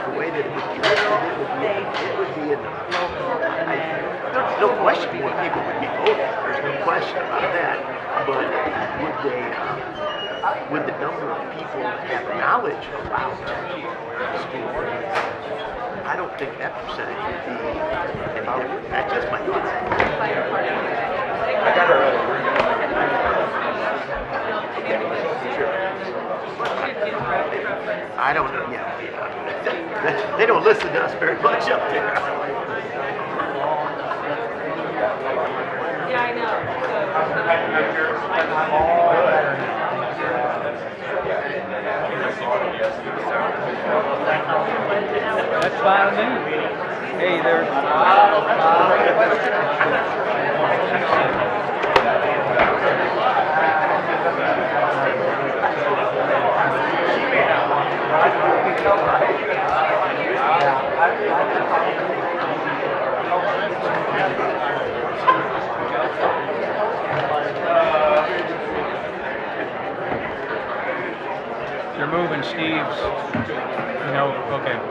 the way that it was drafted, it would be enough. There's no question more people would be voting. There's no question about that. But would the number of people have knowledge about school? I don't think that percentage would be any different. That's just my guess. I don't know. Yeah. They don't listen to us very much up there. Yeah, I know. That's fine with me. Hey, there's You're moving Steve's. No, okay. Did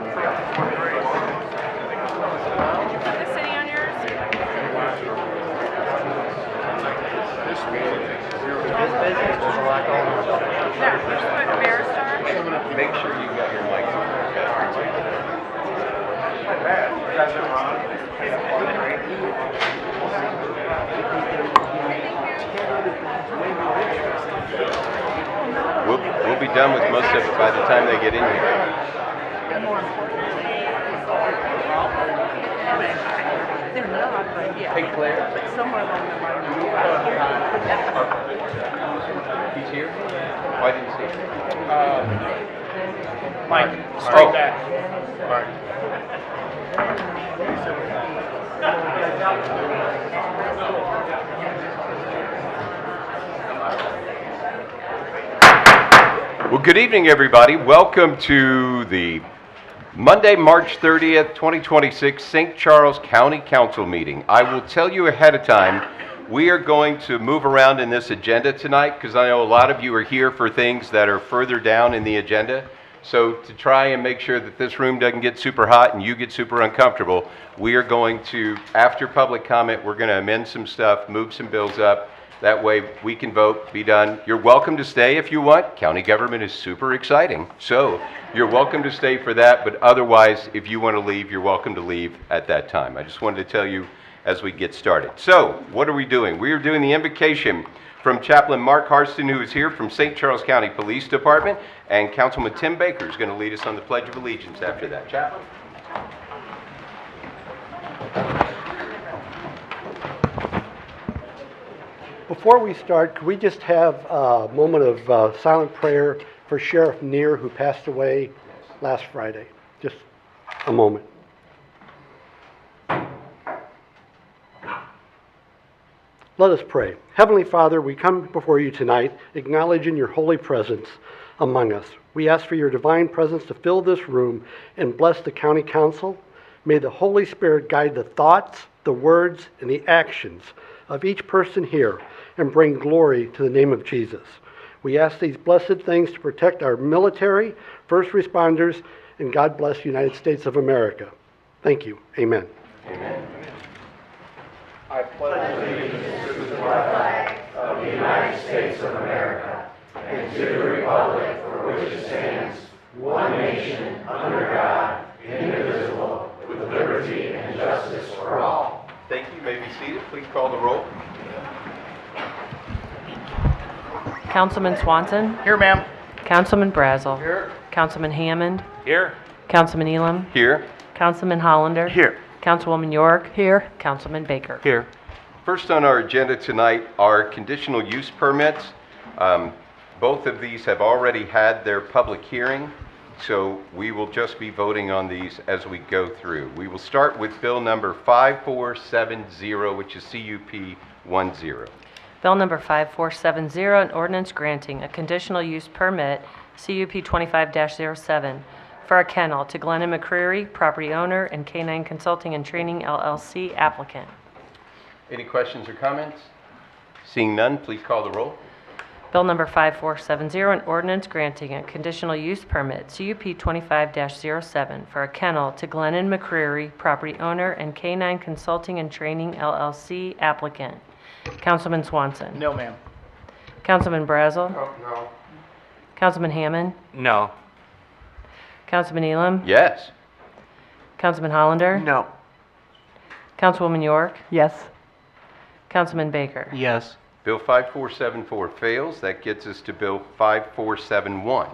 you put the city on yours? This business is a lot going on. Yeah, you just put Ameristar. Make sure you got your mic on. We'll be done with most of it by the time they get in here. They're not, but yeah. Hey, Claire. But somewhere along the line. He's here? Why didn't you see him? Mike, straight back. Well, good evening, everybody. Welcome to the Monday, March 30th, 2026 St. Charles County Council meeting. I will tell you ahead of time, we are going to move around in this agenda tonight because I know a lot of you are here for things that are further down in the agenda. So to try and make sure that this room doesn't get super hot and you get super uncomfortable, we are going to, after public comment, we're going to amend some stuff, move some bills up. That way we can vote, be done. You're welcome to stay if you want. County government is super exciting. So you're welcome to stay for that, but otherwise, if you want to leave, you're welcome to leave at that time. I just wanted to tell you as we get started. So what are we doing? We are doing the invocation from Chaplain Mark Harston, who is here from St. Charles County Police Department, and Councilman Tim Baker is going to lead us on the Pledge of Allegiance after that. Chaplain? Before we start, could we just have a moment of silent prayer for Sheriff Neer, who passed away last Friday? Just a moment. Let us pray. Heavenly Father, we come before you tonight, acknowledging your holy presence among us. We ask for your divine presence to fill this room and bless the county council. May the Holy Spirit guide the thoughts, the words, and the actions of each person here and bring glory to the name of Jesus. We ask these blessed things to protect our military, first responders, and God bless the United States of America. Thank you. Amen. Amen. I pledge allegiance to the flag of the United States of America and to the republic for which it stands, one nation, under God, indivisible, with liberty and justice for all. Thank you. You may be seated. Please call the roll. Councilman Swanson. Here, ma'am. Councilman Brazel. Here. Councilman Hammond. Here. Councilman Elam. Here. Councilman Hollander. Here. Councilwoman York. Here. Councilman Baker. Here. First on our agenda tonight are conditional use permits. Both of these have already had their public hearing, so we will just be voting on these as we go through. We will start with bill number 5470, which is CUP 10. Bill number 5470, an ordinance granting a conditional use permit, CUP 25-07, for a kennel to Glennon McCreary, property owner, and K9 Consulting and Training LLC applicant. Any questions or comments? Seeing none, please call the roll. Bill number 5470, an ordinance granting a conditional use permit, CUP 25-07, for a kennel to Glennon McCreary, property owner, and K9 Consulting and Training LLC applicant. Councilman Swanson. No, ma'am. Councilman Brazel. No. Councilman Hammond. No. Councilman Elam. Yes. Councilman Hollander. No. Councilwoman York. Yes. Councilman Baker. Yes. Bill 5474 fails. That gets us to Bill 5471.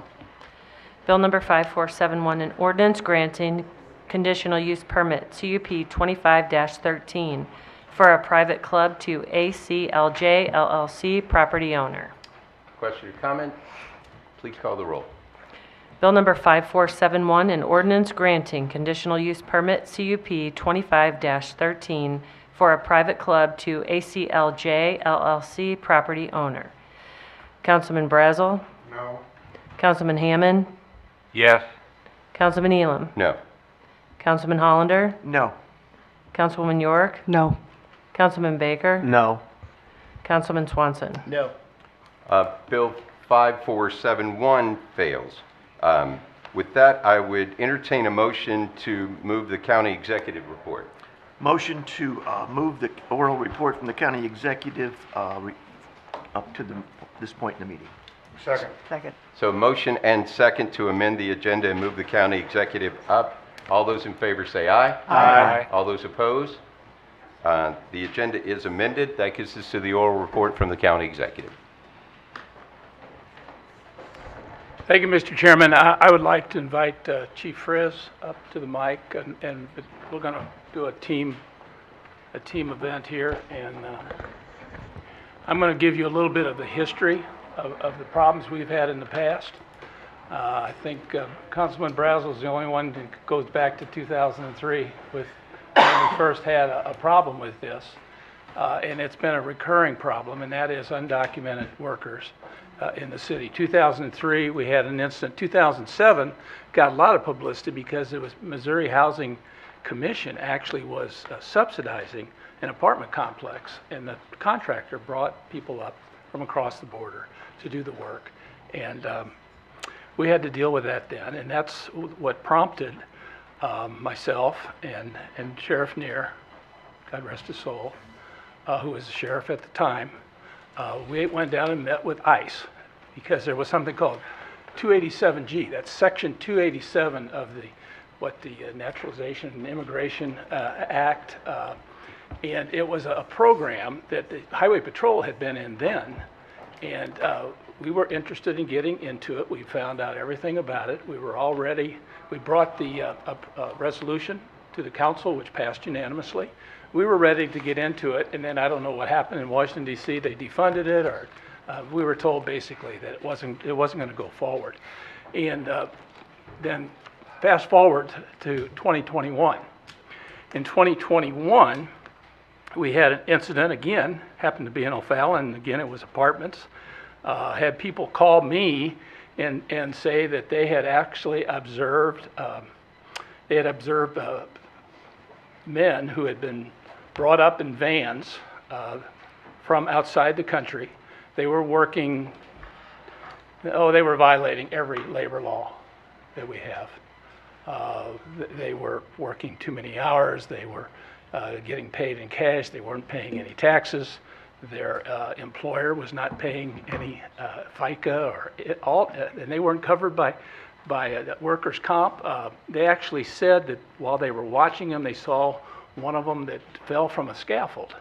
Bill number 5471, an ordinance granting conditional use permit, CUP 25-13, for a private club to ACLJ LLC, property owner. Question or comment? Please call the roll. Bill number 5471, an ordinance granting conditional use permit, CUP 25-13, for a private club to ACLJ LLC, property owner. Councilman Brazel. No. Councilman Hammond. Yes. Councilman Elam. No. Councilman Hollander. No. Councilwoman York. No. Councilman Baker. No. Councilman Swanson. No. Bill 5471 fails. With that, I would entertain a motion to move the county executive report. Motion to move the oral report from the county executive up to this point in the meeting. Second. Second. So motion and second to amend the agenda and move the county executive up. All those in favor say aye. Aye. All those opposed? The agenda is amended. That gets us to the oral report from the county executive. Thank you, Mr. Chairman. I would like to invite Chief Frizz up to the mic, and we're going to do a team event here, and I'm going to give you a little bit of the history of the problems we've had in the past. I think Councilman Brazel is the only one that goes back to 2003 with when we first had a problem with this, and it's been a recurring problem, and that is undocumented workers in the city. 2003, we had an incident. 2007 got a lot of publicity because it was Missouri Housing Commission actually was subsidizing an apartment complex, and the contractor brought people up from across the border to do the work. And we had to deal with that then, and that's what prompted myself and Sheriff Neer, God rest his soul, who was the sheriff at the time. We went down and met with ICE because there was something called 287G. That's Section 287 of the Naturalization and Immigration Act, and it was a program that the Highway Patrol had been in then, and we were interested in getting into it. We found out everything about it. We were all ready. We brought the resolution to the council, which passed unanimously. We were ready to get into it, and then I don't know what happened in Washington, D.C. They defunded it, or we were told basically that it wasn't going to go forward. And then fast forward to 2021. In 2021, we had an incident again, happened to be in O'Fallon, and again it was apartments. Had people call me and say that they had actually observed men who had been brought up in vans from outside the country. They were working, they were violating every labor law that we have. They were working too many hours. They were getting paid in cash. They weren't paying any taxes. Their employer was not paying any FICA or and they weren't covered by workers' comp. They actually said that while they were watching them, they saw one of them that fell from a scaffold.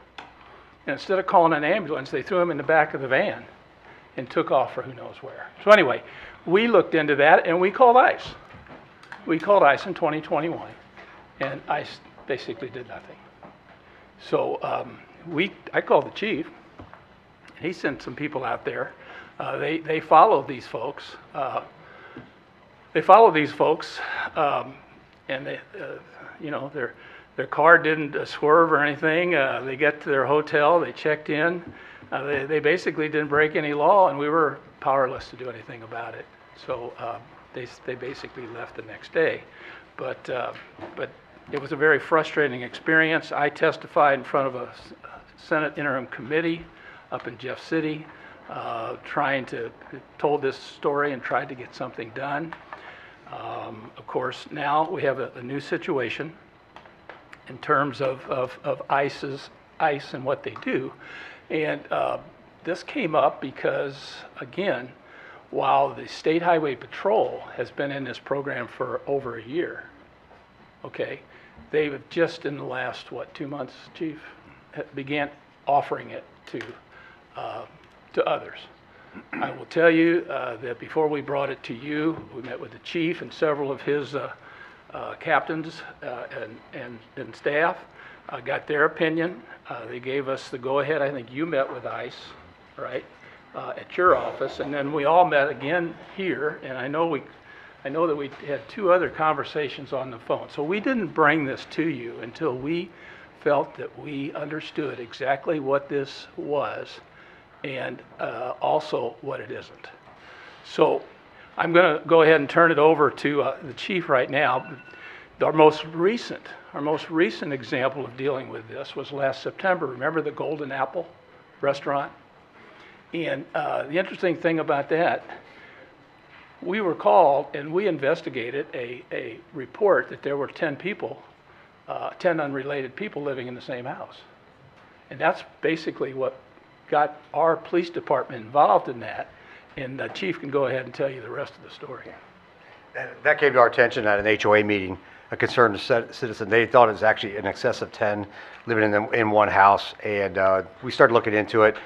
And instead of calling an ambulance, they threw him in the back of the van and took off for who knows where. So anyway, we looked into that and we called ICE. We called ICE in 2021, and ICE basically did nothing. So I called the chief, and he sent some people out there. They followed these folks. And they, their car didn't swerve or anything. They got to their hotel. They checked in. They basically didn't break any law, and we were powerless to do anything about it. So they basically left the next day. But it was a very frustrating experience. I testified in front of a Senate interim committee up in Jeff City. told this story and tried to get something done. Of course, now we have a new situation in terms of ICE and what they do. And this came up because, again, while the State Highway Patrol has been in this program for over a year, okay, they've just in the last, 2 months, Chief, began offering it to others. I will tell you that before we brought it to you, we met with the chief and several of his captains and staff, got their opinion. They gave us the go-ahead. I think you met with ICE, right, at your office, and then we all met again here, and I know that we had 2 other conversations on the phone. So we didn't bring this to you until we felt that we understood exactly what this was and also what it isn't. So I'm going to go ahead and turn it over to the chief right now. Our most recent example of dealing with this was last September. Remember the Golden Apple restaurant? And the interesting thing about that, we were called and we investigated a report that there were 10 people, 10 unrelated people living in the same house. And that's basically what got our police department involved in that. And the chief can go ahead and tell you the rest of the story. That came to our attention at an HOA meeting, a concerned citizen. They thought it was actually in excess of 10 living in one house. And we started looking into it.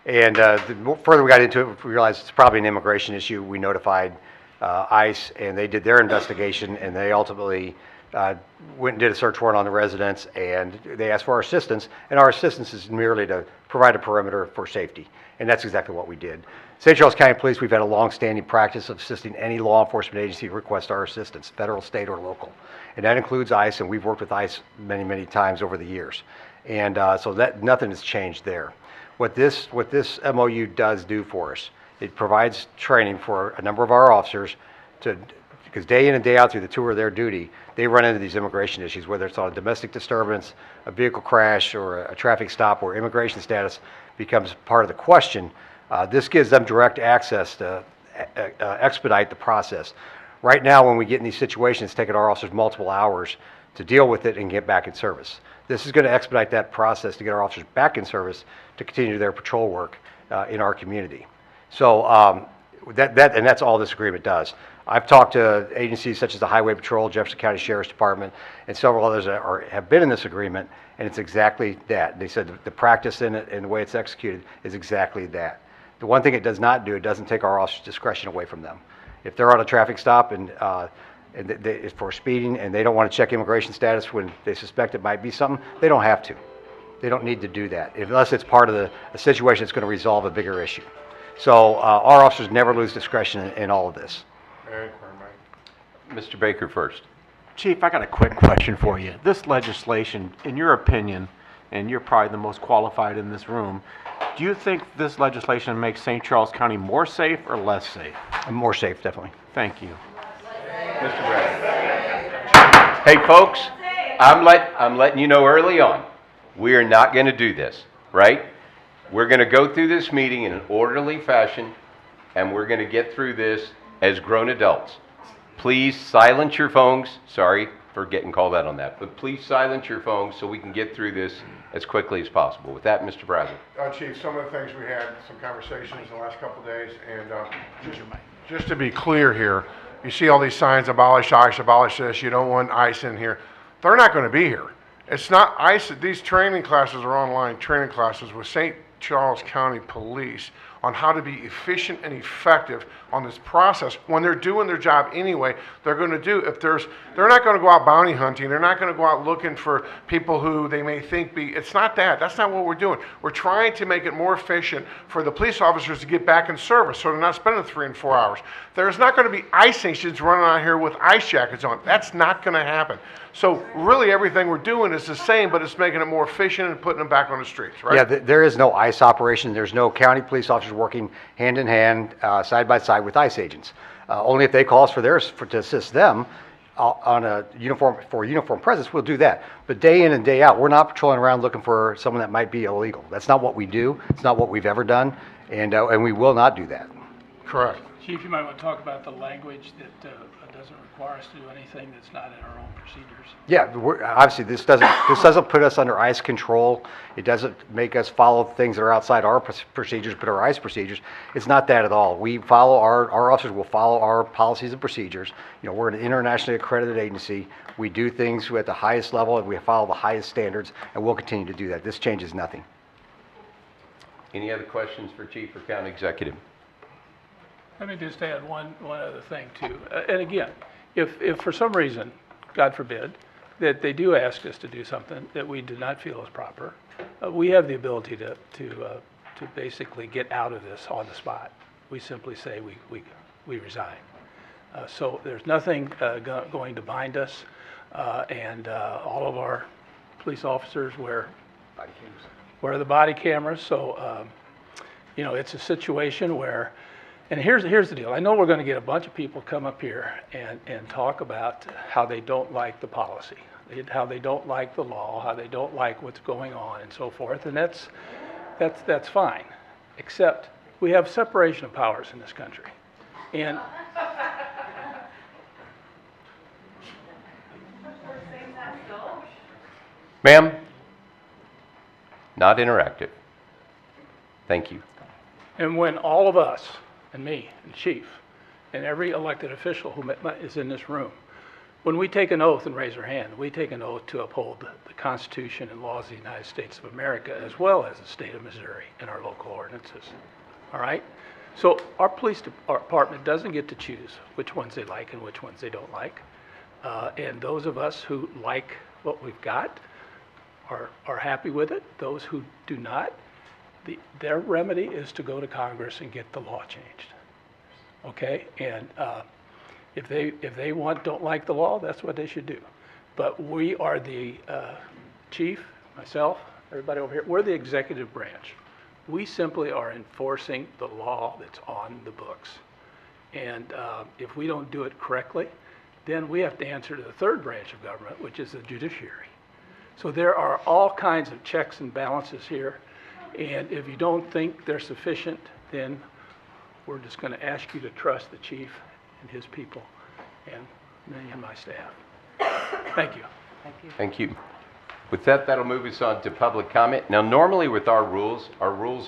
And the more further we got into it, we realized it's probably an immigration issue. We notified ICE, and they did their investigation, and they ultimately went and did a search warrant on the residence, and they asked for our assistance, and our assistance is merely to provide a perimeter for safety, and that's exactly what we did. St. Charles County Police, we've had a long-standing practice of assisting any law enforcement agency who requests our assistance, federal, state, or local, and that includes ICE, and we've worked with ICE many, many times over the years, and so that nothing has changed there. What this MOU does do for us, it provides training for a number of our officers because day in and day out through the tour of their duty, they run into these immigration issues, whether it's on a domestic disturbance, a vehicle crash, or a traffic stop where immigration status becomes part of the question. This gives them direct access to expedite the process. Right now, when we get in these situations, it's taken our officers multiple hours to deal with it and get back in service. This is going to expedite that process to get our officers back in service to continue their patrol work in our community. So that's all this agreement does. I've talked to agencies such as the Highway Patrol, Jefferson County Sheriff's Department, and several others that have been in this agreement, and it's exactly that. They said the practice in it and the way it's executed is exactly that. The one thing it does not do, it doesn't take our officers' discretion away from them. If they're on a traffic stop and it's for speeding and they don't want to check immigration status when they suspect it might be something, they don't have to. They don't need to do that unless it's part of a situation that's going to resolve a bigger issue. So our officers never lose discretion in all of this. Mr. Baker first. Chief, I got a quick question for you. This legislation, in your opinion, and you're probably the most qualified in this room, do you think this legislation makes St. Charles County more safe or less safe? More safe, definitely. Thank you. Mr. Brown. Hey, folks, I'm letting you know early on, we are not going to do this, right? We're going to go through this meeting in an orderly fashion, and we're going to get through this as grown adults. Please silence your phones. Sorry for getting called out on that, but please silence your phones so we can get through this as quickly as possible. With that, Mr. Brazel. Chief, some of the things we had, some conversations in the last couple of days, and just to be clear here, you see all these signs, abolish ICE, abolish this, you don't want ICE in here. They're not going to be here. It's not ICE, these training classes are online training classes with St. Charles County Police on how to be efficient and effective on this process. When they're doing their job anyway, they're going to do, they're not going to go out bounty hunting, they're not going to go out looking for people who they may think it's not that. That's not what we're doing. We're trying to make it more efficient for the police officers to get back in service so they're not spending 3 and 4 hours. There's not going to be ICE agents running out here with ice jackets on. That's not going to happen. So really everything we're doing is the same, but it's making it more efficient and putting them back on the streets, right? Yeah, there is no ICE operation. There's no county police officers working hand in hand, side by side with ICE agents. Only if they call us to assist them on a uniform presence, we'll do that. But day in and day out, we're not patrolling around looking for someone that might be illegal. That's not what we do. It's not what we've ever done. And we will not do that. Correct. Chief, you might want to talk about the language that doesn't require us to do anything that's not in our own procedures. Yeah, obviously, this doesn't put us under ICE control. It doesn't make us follow things that are outside our procedures, but our ICE procedures. It's not that at all. We follow our officers will follow our policies and procedures. You know, we're an internationally accredited agency. We do things at the highest level, and we follow the highest standards, and we'll continue to do that. This changes nothing. Any other questions for Chief or County Executive? Let me just add one other thing too. And again, if for some reason, God forbid, that they do ask us to do something that we do not feel is proper, we have the ability to basically get out of this on the spot. We simply say we resign. So there's nothing going to bind us, and all of our police officers wear the body cameras. So you know, it's a situation where. And here's the deal. I know we're going to get a bunch of people come up here and talk about how they don't like the policy, how they don't like the law, how they don't like what's going on and so forth. And that's fine, except we have separation of powers in this country. And Ma'am? Not interactive. Thank you. And when all of us, and me, and Chief, and every elected official who is in this room, when we take an oath and raise our hand, we take an oath to uphold the Constitution and laws of the United States of America, as well as the state of Missouri and our local ordinances. All right? So our police department doesn't get to choose which ones they like and which ones they don't like. And those of us who like what we've got are happy with it. Those who do not, their remedy is to go to Congress and get the law changed. Okay? And if they don't like the law, that's what they should do. But we are the chief, myself, everybody over here, we're the executive branch. We simply are enforcing the law that's on the books. And if we don't do it correctly, then we have to answer to the third branch of government, which is the judiciary. So there are all kinds of checks and balances here. And if you don't think they're sufficient, then we're just going to ask you to trust the chief and his people and me and my staff. Thank you. Thank you. With that, that'll move us on to public comment. Now, normally with our rules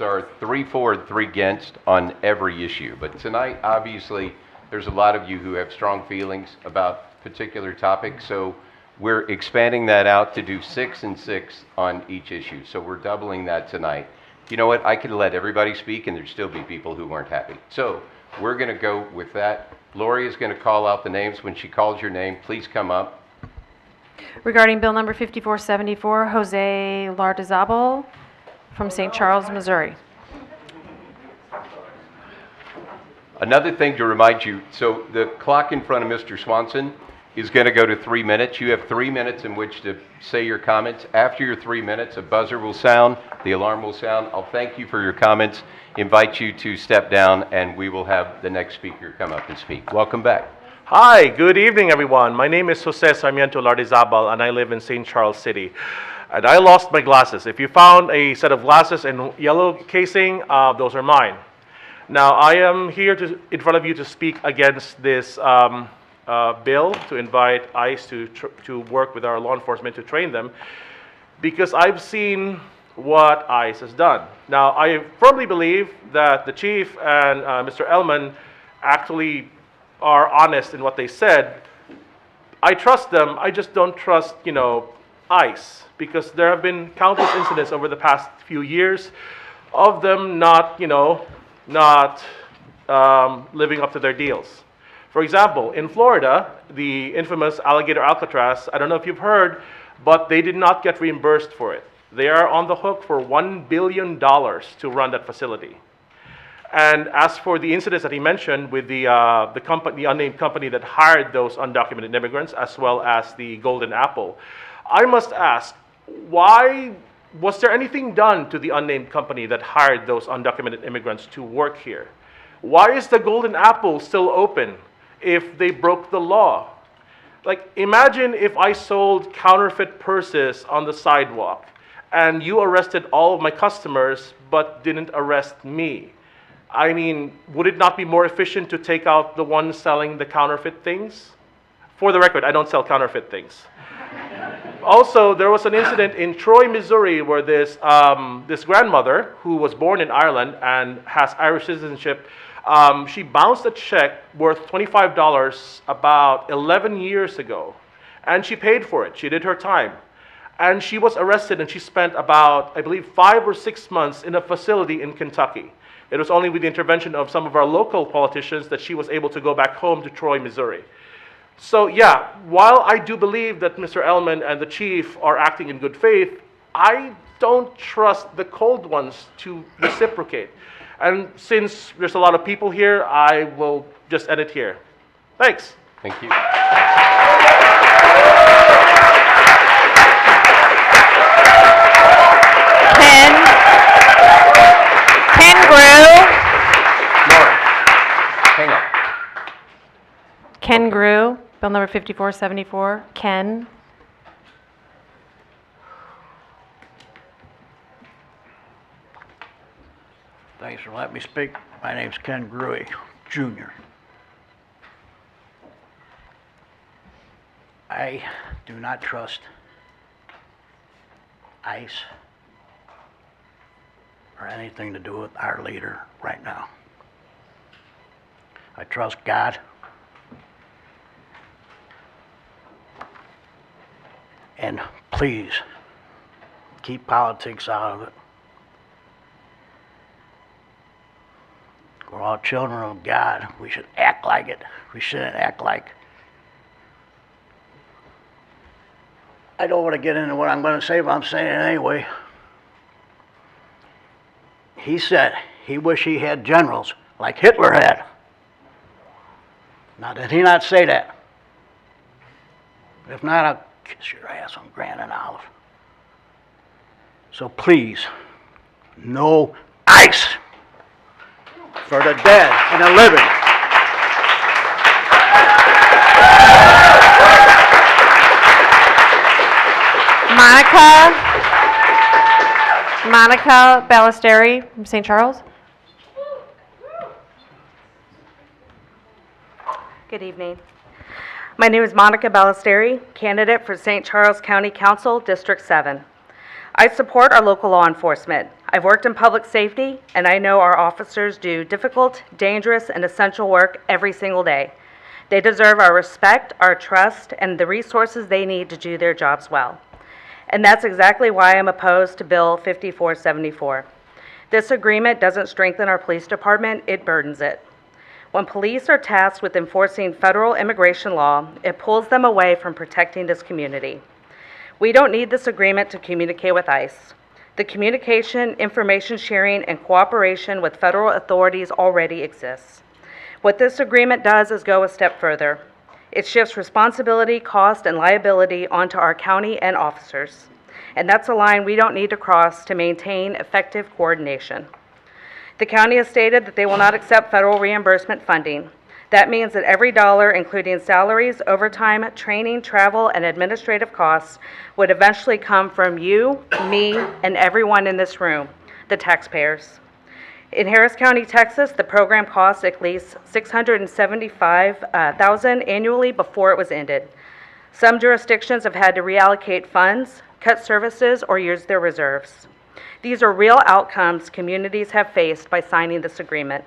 are 3 for and 3 against on every issue. But tonight, obviously, there's a lot of you who have strong feelings about particular topics. So we're expanding that out to do 6 and 6 on each issue. So we're doubling that tonight. You know what? I could let everybody speak and there'd still be people who weren't happy. So we're going to go with that. Lori is going to call out the names. When she calls your name, please come up. Regarding Bill number 5474, Jose Lardizabal from St. Charles, Missouri. Another thing to remind you, so the clock in front of Mr. Swanson is going to go to 3 minutes. You have 3 minutes in which to say your comments. After your 3 minutes, a buzzer will sound, the alarm will sound. I'll thank you for your comments, invite you to step down, and we will have the next speaker come up and speak. Welcome back. Hi, good evening, everyone. My name is Jose Sarmiento Lardizabal, and I live in St. Charles City. And I lost my glasses. If you found a set of glasses in yellow casing, those are mine. Now, I am here in front of you to speak against this bill to invite ICE to work with our law enforcement to train them, because I've seen what ICE has done. Now, I firmly believe that the chief and Mr. Ellman actually are honest in what they said. I trust them. I just don't trust, ICE, because there have been countless incidents over the past few years of them not living up to their deals. For example, in Florida, the infamous alligator Alcatraz, I don't know if you've heard, but they did not get reimbursed for it. They are on the hook for $1 billion to run that facility. And as for the incidents that he mentioned with the unnamed company that hired those undocumented immigrants, as well as the Golden Apple, I must ask, why was there anything done to the unnamed company that hired those undocumented immigrants to work here? Why is the Golden Apple still open if they broke the law? Like, imagine if I sold counterfeit purses on the sidewalk and you arrested all of my customers but didn't arrest me. I mean, would it not be more efficient to take out the ones selling the counterfeit things? For the record, I don't sell counterfeit things. Also, there was an incident in Troy, Missouri, where this grandmother, who was born in Ireland and has Irish citizenship, she bounced a check worth $25 about 11 years ago, and she paid for it. She did her time. And she was arrested, and she spent about, I believe, 5 or 6 months in a facility in Kentucky. It was only with the intervention of some of our local politicians that she was able to go back home to Troy, Missouri. So yeah, while I do believe that Mr. Ellman and the chief are acting in good faith, I don't trust the cold ones to reciprocate. And since there's a lot of people here, I will just end it here. Thanks. Thank you. Ken Grew. Nora, hang on. Ken Grew, bill number 5474. Ken. Thanks for letting me speak. My name's Ken Gruey, Jr. I do not trust ICE or anything to do with our leader right now. I trust God. And please, keep politics out of it. We're all children of God. We should act like it. We shouldn't act like. I don't want to get into what I'm going to say, but I'm saying it anyway. He said he wished he had generals like Hitler had. Now, did he not say that? If not, I'll kiss your ass on Grand and Olive. So please, no ICE for the dead and the living. Monica Ballesteri from St. Charles. Good evening. My name is Monica Ballesteri, candidate for St. Charles County Council, District 7. I support our local law enforcement. I've worked in public safety, and I know our officers do difficult, dangerous, and essential work every single day. They deserve our respect, our trust, and the resources they need to do their jobs well. And that's exactly why I'm opposed to Bill 5474. This agreement doesn't strengthen our police department, it burdens it. When police are tasked with enforcing federal immigration law, it pulls them away from protecting this community. We don't need this agreement to communicate with ICE. The communication, information sharing, and cooperation with federal authorities already exists. What this agreement does is go a step further. It shifts responsibility, cost, and liability onto our county and officers. And that's a line we don't need to cross to maintain effective coordination. The county has stated that they will not accept federal reimbursement funding. That means that every dollar, including salaries, overtime, training, travel, and administrative costs, would eventually come from you, me, and everyone in this room, the taxpayers. In Harris County, Texas, the program cost at least $675,000 annually before it was ended. Some jurisdictions have had to reallocate funds, cut services, or use their reserves. These are real outcomes communities have faced by signing this agreement.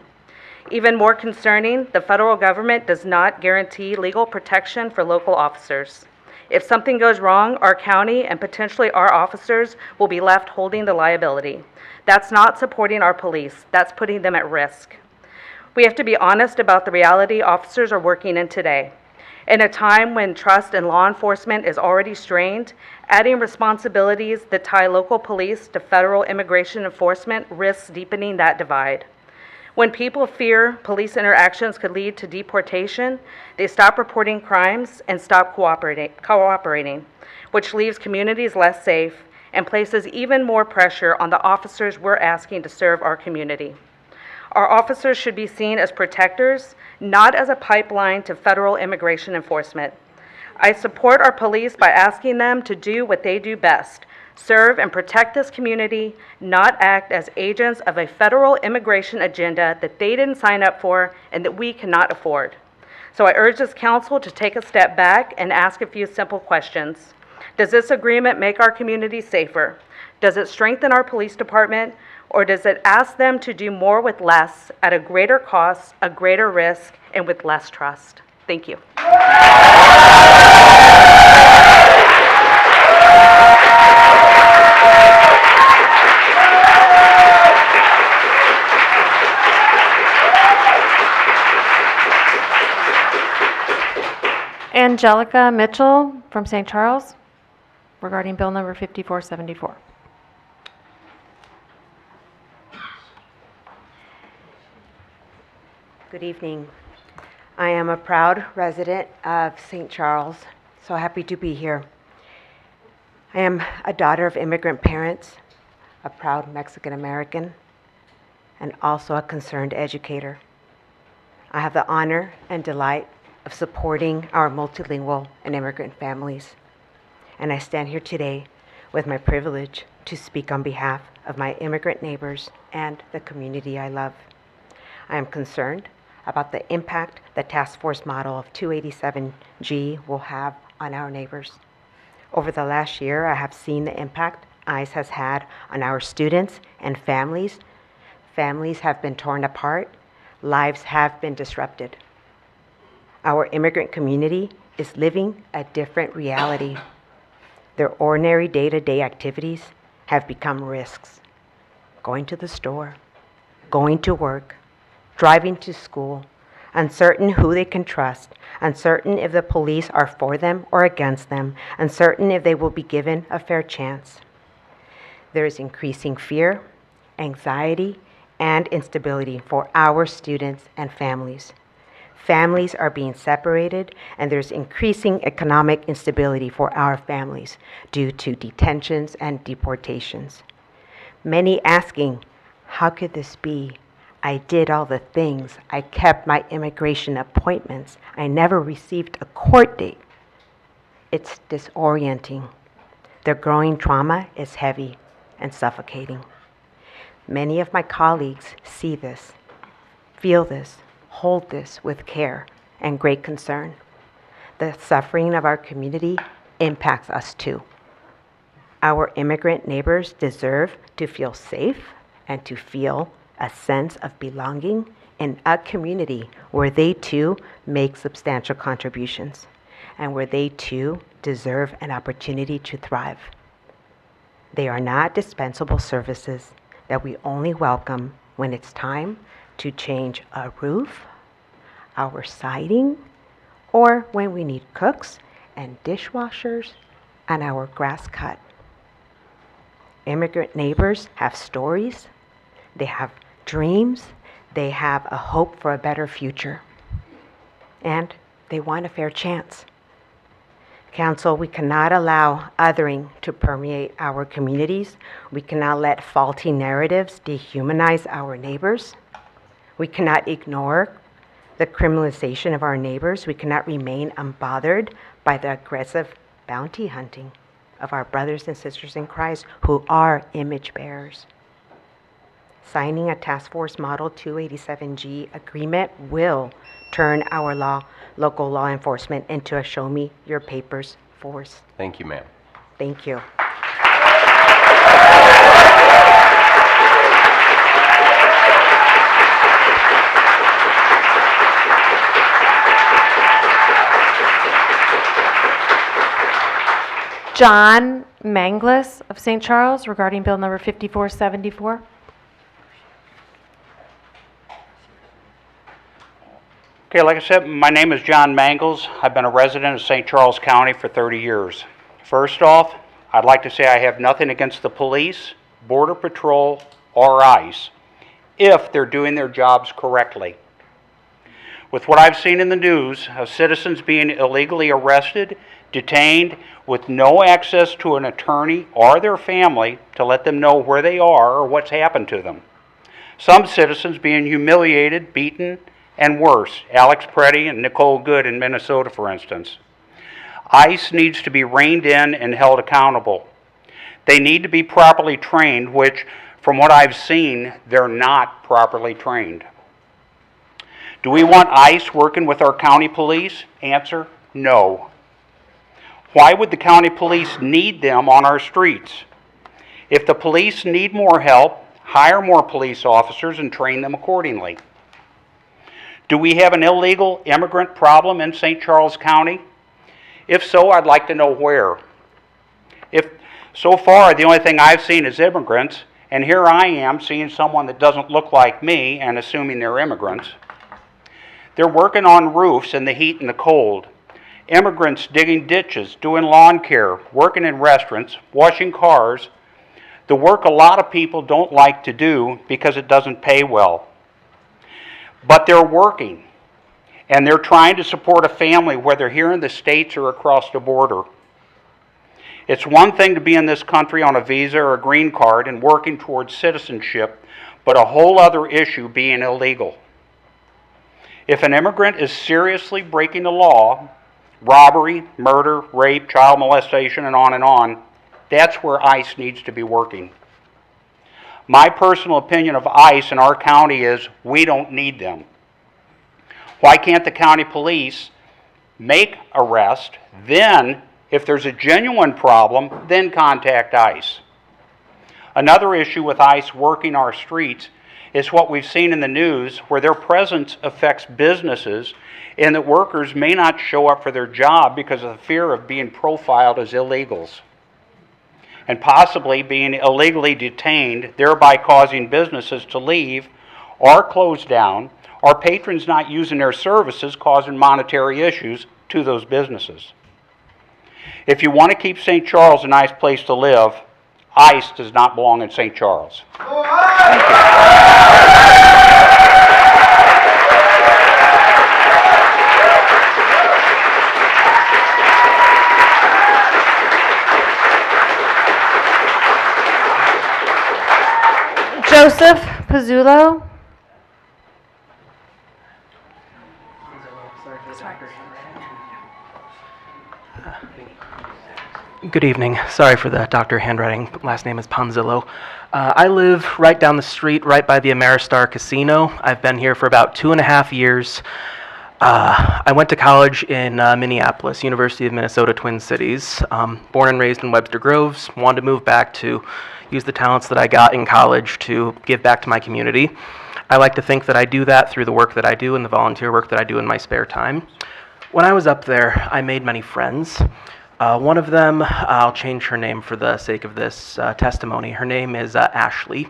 Even more concerning, the federal government does not guarantee legal protection for local officers. If something goes wrong, our county and potentially our officers will be left holding the liability. That's not supporting our police. That's putting them at risk. We have to be honest about the reality officers are working in today. In a time when trust in law enforcement is already strained, adding responsibilities that tie local police to federal immigration enforcement risks deepening that divide. When people fear police interactions could lead to deportation, they stop reporting crimes and stop cooperating, which leaves communities less safe and places even more pressure on the officers we're asking to serve our community. Our officers should be seen as protectors, not as a pipeline to federal immigration enforcement. I support our police by asking them to do what they do best, serve and protect this community, not act as agents of a federal immigration agenda that they didn't sign up for and that we cannot afford. So I urge this council to take a step back and ask a few simple questions. Does this agreement make our community safer? Does it strengthen our police department? Or does it ask them to do more with less at a greater cost, a greater risk, and with less trust? Thank you. Angelica Mitchell from St. Charles regarding Bill number 5474. Good evening. I am a proud resident of St. Charles, so happy to be here. I am a daughter of immigrant parents, a proud Mexican American, and also a concerned educator. I have the honor and delight of supporting our multilingual and immigrant families, and I stand here today with my privilege to speak on behalf of my immigrant neighbors and the community I love. I am concerned about the impact the task force model of 287G will have on our neighbors. Over the last year, I have seen the impact ICE has had on our students and families. Families have been torn apart. Lives have been disrupted. Our immigrant community is living a different reality. Their ordinary day-to-day activities have become risks. Going to the store, going to work, driving to school, uncertain who they can trust, uncertain if the police are for them or against them, uncertain if they will be given a fair chance. There is increasing fear, anxiety, and instability for our students and families. Families are being separated, and there's increasing economic instability for our families due to detentions and deportations. Many asking, how could this be? I did all the things. I kept my immigration appointments. I never received a court date. It's disorienting. Their growing trauma is heavy and suffocating. Many of my colleagues see this, feel this, hold this with care and great concern. The suffering of our community impacts us too. Our immigrant neighbors deserve to feel safe and to feel a sense of belonging in a community where they too make substantial contributions and where they too deserve an opportunity to thrive. They are not dispensable services that we only welcome when it's time to change a roof, our siding, or when we need cooks and dishwashers and our grass cut. Immigrant neighbors have stories, they have dreams, they have a hope for a better future, and they want a fair chance. Council, we cannot allow othering to permeate our communities. We cannot let faulty narratives dehumanize our neighbors. We cannot ignore the criminalization of our neighbors. We cannot remain unbothered by the aggressive bounty hunting of our brothers and sisters in Christ who are image bearers. Signing a Task Force Model 287G agreement will turn our local law enforcement into a show-me-your-papers force. Thank you, ma'am. Thank you. John Manglis of St. Charles regarding Bill number 5474. Okay, like I said, my name is John Mangles. I've been a resident of St. Charles County for 30 years. First off, I'd like to say I have nothing against the police, Border Patrol, or ICE, if they're doing their jobs correctly. With what I've seen in the news of citizens being illegally arrested, detained, with no access to an attorney or their family to let them know where they are or what's happened to them. Some citizens being humiliated, beaten, and worse, Alex Preddy and Nicole Good in Minnesota, for instance. ICE needs to be reined in and held accountable. They need to be properly trained, which, from what I've seen, they're not properly trained. Do we want ICE working with our county police? Answer, no. Why would the county police need them on our streets? If the police need more help, hire more police officers and train them accordingly. Do we have an illegal immigrant problem in St. Charles County? If so, I'd like to know where. If so far, the only thing I've seen is immigrants, and here I am seeing someone that doesn't look like me and assuming they're immigrants. They're working on roofs in the heat and the cold. Immigrants digging ditches, doing lawn care, working in restaurants, washing cars. The work a lot of people don't like to do because it doesn't pay well. But they're working, and they're trying to support a family, whether here in the States or across the border. It's one thing to be in this country on a visa or a green card and working towards citizenship, but a whole other issue being illegal. If an immigrant is seriously breaking the law, robbery, murder, rape, child molestation, and on, that's where ICE needs to be working. My personal opinion of ICE in our county is we don't need them. Why can't the county police make arrest, then, if there's a genuine problem, then contact ICE? Another issue with ICE working our streets is what we've seen in the news, where their presence affects businesses and that workers may not show up for their job because of the fear of being profiled as illegals and possibly being illegally detained, thereby causing businesses to leave or close down, or patrons not using their services causing monetary issues to those businesses. If you want to keep St. Charles a nice place to live, ICE does not belong in St. Charles. Joseph Pizzulo. Good evening. Sorry for the doctor handwriting. Last name is Ponzillo. I live right down the street, right by the Ameristar Casino. I've been here for about 2.5 years. I went to college in Minneapolis, University of Minnesota, Twin Cities. Born and raised in Webster Groves. Wanted to move back to use the talents that I got in college to give back to my community. I like to think that I do that through the work that I do and the volunteer work that I do in my spare time. When I was up there, I made many friends. One of them, I'll change her name for the sake of this testimony. Her name is Ashley.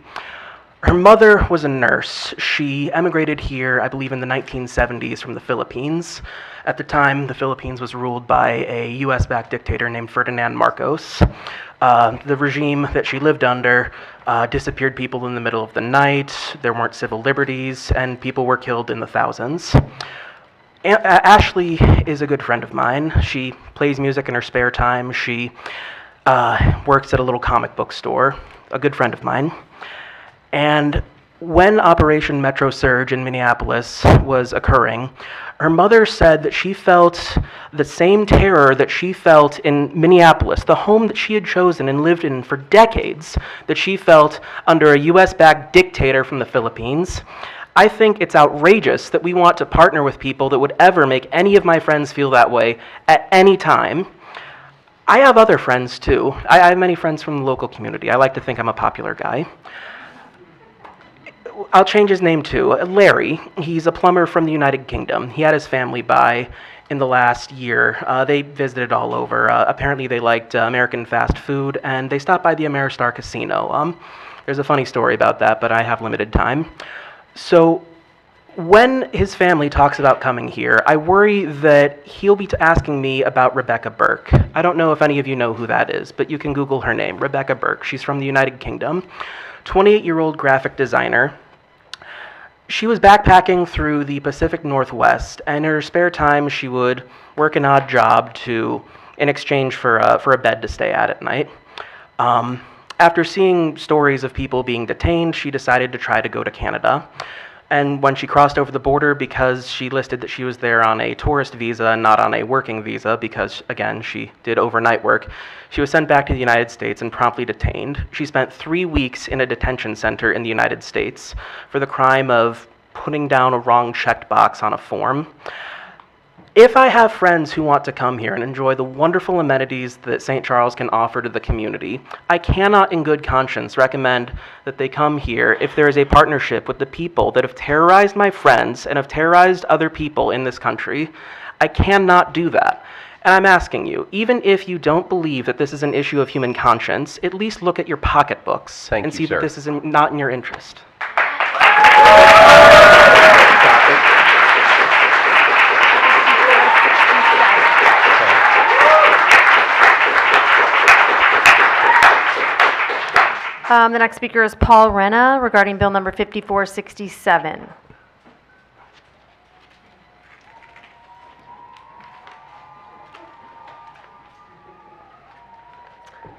Her mother was a nurse. She emigrated here, I believe, in the 1970s from the Philippines. At the time, the Philippines was ruled by a US-backed dictator named Ferdinand Marcos. The regime that she lived under disappeared people in the middle of the night. There weren't civil liberties, and people were killed in the thousands. Ashley is a good friend of mine. She plays music in her spare time. She works at a little comic book store, a good friend of mine. And when Operation Metro Surge in Minneapolis was occurring, her mother said that she felt the same terror that she felt in Minneapolis, the home that she had chosen and lived in for decades, that she felt under a US-backed dictator from the Philippines. I think it's outrageous that we want to partner with people that would ever make any of my friends feel that way at any time. I have other friends too. I have many friends from the local community. I like to think I'm a popular guy. I'll change his name too. Larry. He's a plumber from the United Kingdom. He had his family by in the last year. They visited all over. Apparently they liked American fast food, and they stopped by the Ameristar Casino. There's a funny story about that, but I have limited time. So when his family talks about coming here, I worry that he'll be asking me about Rebecca Burke. I don't know if any of you know who that is, but you can Google her name, Rebecca Burke. She's from the United Kingdom, 28-year-old graphic designer. She was backpacking through the Pacific Northwest, and in her spare time she would work an odd job in exchange for a bed to stay at night. After seeing stories of people being detained, she decided to try to go to Canada. And when she crossed over the border, because she listed that she was there on a tourist visa and not on a working visa, because, again, she did overnight work, she was sent back to the United States and promptly detained. She spent 3 weeks in a detention center in the United States for the crime of putting down a wrong checked box on a form. If I have friends who want to come here and enjoy the wonderful amenities that St. Charles can offer to the community, I cannot in good conscience recommend that they come here if there is a partnership with the people that have terrorized my friends and have terrorized other people in this country. I cannot do that. And I'm asking you, even if you don't believe that this is an issue of human conscience, at least look at your pocketbooks and see that this is not in your interest. The next speaker is Paul Renna regarding Bill number 5467.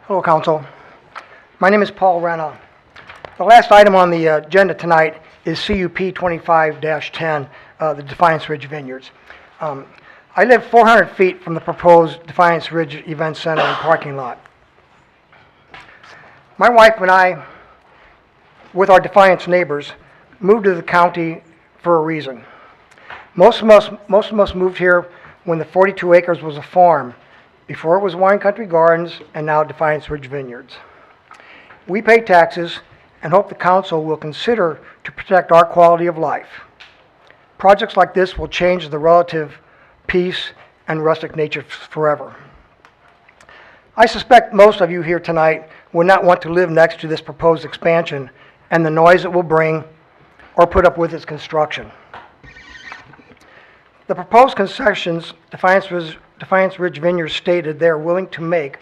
Hello, Council. My name is Paul Renna. The last item on the agenda tonight is CUP 25-10, the Defiance Ridge Vineyards. I live 400 feet from the proposed Defiance Ridge Event Center and parking lot. My wife and I, with our Defiance neighbors, moved to the county for a reason. Most of us moved here when the 42 acres was a farm, before it was Wine Country Gardens, and now Defiance Ridge Vineyards. We pay taxes and hope the council will consider to protect our quality of life. Projects like this will change the relative peace and rustic nature forever. I suspect most of you here tonight would not want to live next to this proposed expansion and the noise it will bring, or put up with its construction. The proposed concessions Defiance Ridge Vineyards stated they are willing to make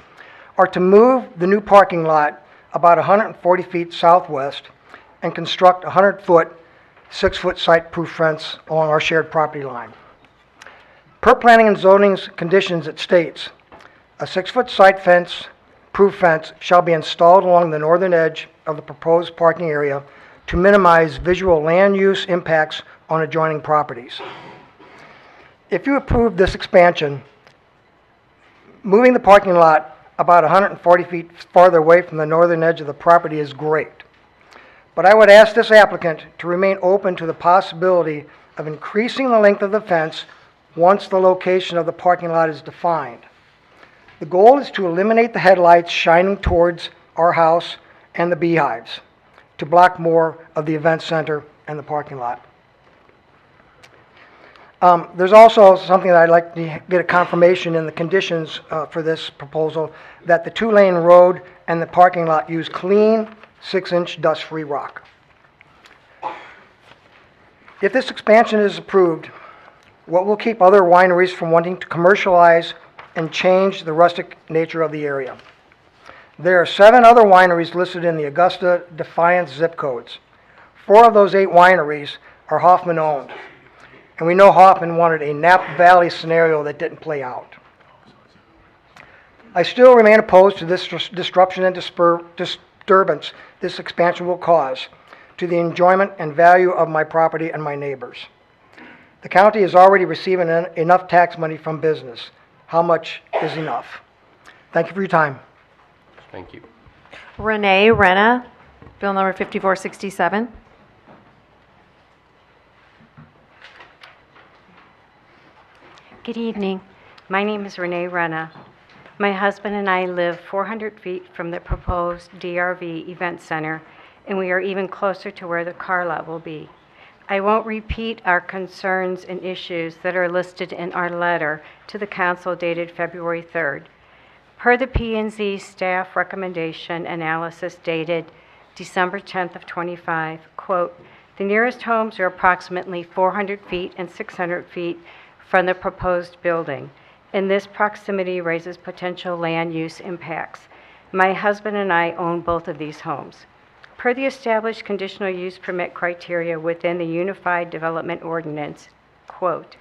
are to move the new parking lot about 140 feet southwest and construct a 100-foot, 6-foot site-proof fence along our shared property line. Per planning and zoning's conditions, it states, a 6-foot proof fence shall be installed along the northern edge of the proposed parking area to minimize visual land use impacts on adjoining properties. If you approve this expansion, moving the parking lot about 140 feet farther away from the northern edge of the property is great. But I would ask this applicant to remain open to the possibility of increasing the length of the fence once the location of the parking lot is defined. The goal is to eliminate the headlights shining towards our house and the beehives to block more of the event center and the parking lot. There's also something that I'd like to get a confirmation in the conditions for this proposal, that the 2-lane road and the parking lot use clean 6-inch dust-free rock. If this expansion is approved, what will keep other wineries from wanting to commercialize and change the rustic nature of the area? There are 7 other wineries listed in the Augusta Defiance zip codes. 4 of those 8 wineries are Hoffman-owned. And we know Hoffman wanted a Napa Valley scenario that didn't play out. I still remain opposed to this disruption and disturbance this expansion will cause to the enjoyment and value of my property and my neighbors. The county is already receiving enough tax money from business. How much is enough? Thank you for your time. Thank you. Renee Renna, Bill number 5467. Good evening. My name is Renee Renna. My husband and I live 400 feet from the proposed DRV event center, and we are even closer to where the car lot will be. I won't repeat our concerns and issues that are listed in our letter to the council dated February 3rd. Per the P&Z staff recommendation analysis dated December 10th of 25, quote, the nearest homes are approximately 400 feet and 600 feet from the proposed building, and this proximity raises potential land use impacts. My husband and I own both of these homes. Per the established conditional use permit criteria within the Unified Development Ordinance, quote,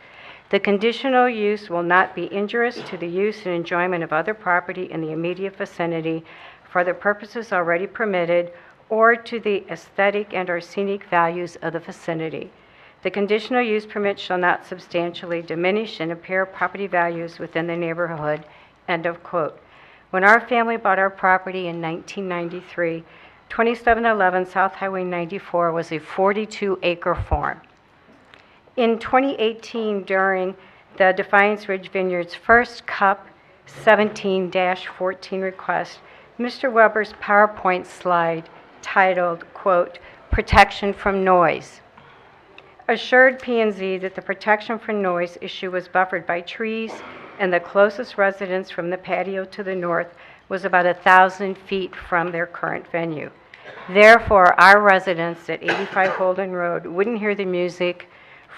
the conditional use will not be injurious to the use and enjoyment of other property in the immediate vicinity for the purposes already permitted or to the aesthetic and/or scenic values of the vicinity. The conditional use permit shall not substantially diminish and impair property values within the neighborhood." End of quote. When our family bought our property in 1993, 2711 South Highway 94 was a 42-acre farm. In 2018, during the Defiance Ridge Vineyard's first CUP 17-14 request, Mr. Weber's PowerPoint slide titled, quote, "Protection from Noise," assured P&Z that the protection from noise issue was buffered by trees and the closest residence from the patio to the north was about 1,000 feet from their current venue. Therefore, our residents at 85 Holden Road wouldn't hear the music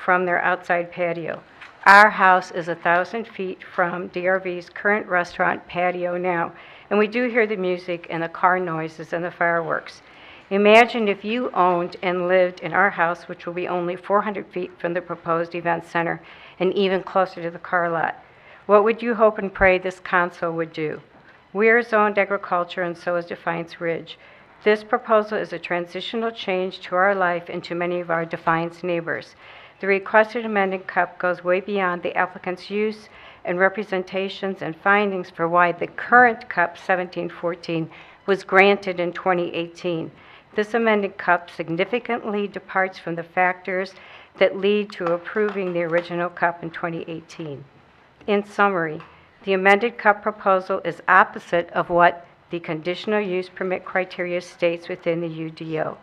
from their outside patio. Our house is 1,000 feet from DRV's current restaurant patio now, and we do hear the music and the car noises and the fireworks. Imagine if you owned and lived in our house, which will be only 400 feet from the proposed event center and even closer to the car lot. What would you hope and pray this council would do? We are zoned agriculture, and so is Defiance Ridge. This proposal is a transitional change to our life and to many of our Defiance neighbors. The requested amended CUP goes way beyond the applicant's use and representations and findings for why the current CUP 1714 was granted in 2018. This amended CUP significantly departs from the factors that lead to approving the original CUP in 2018. In summary, the amended CUP proposal is opposite of what the conditional use permit criteria states within the UDO.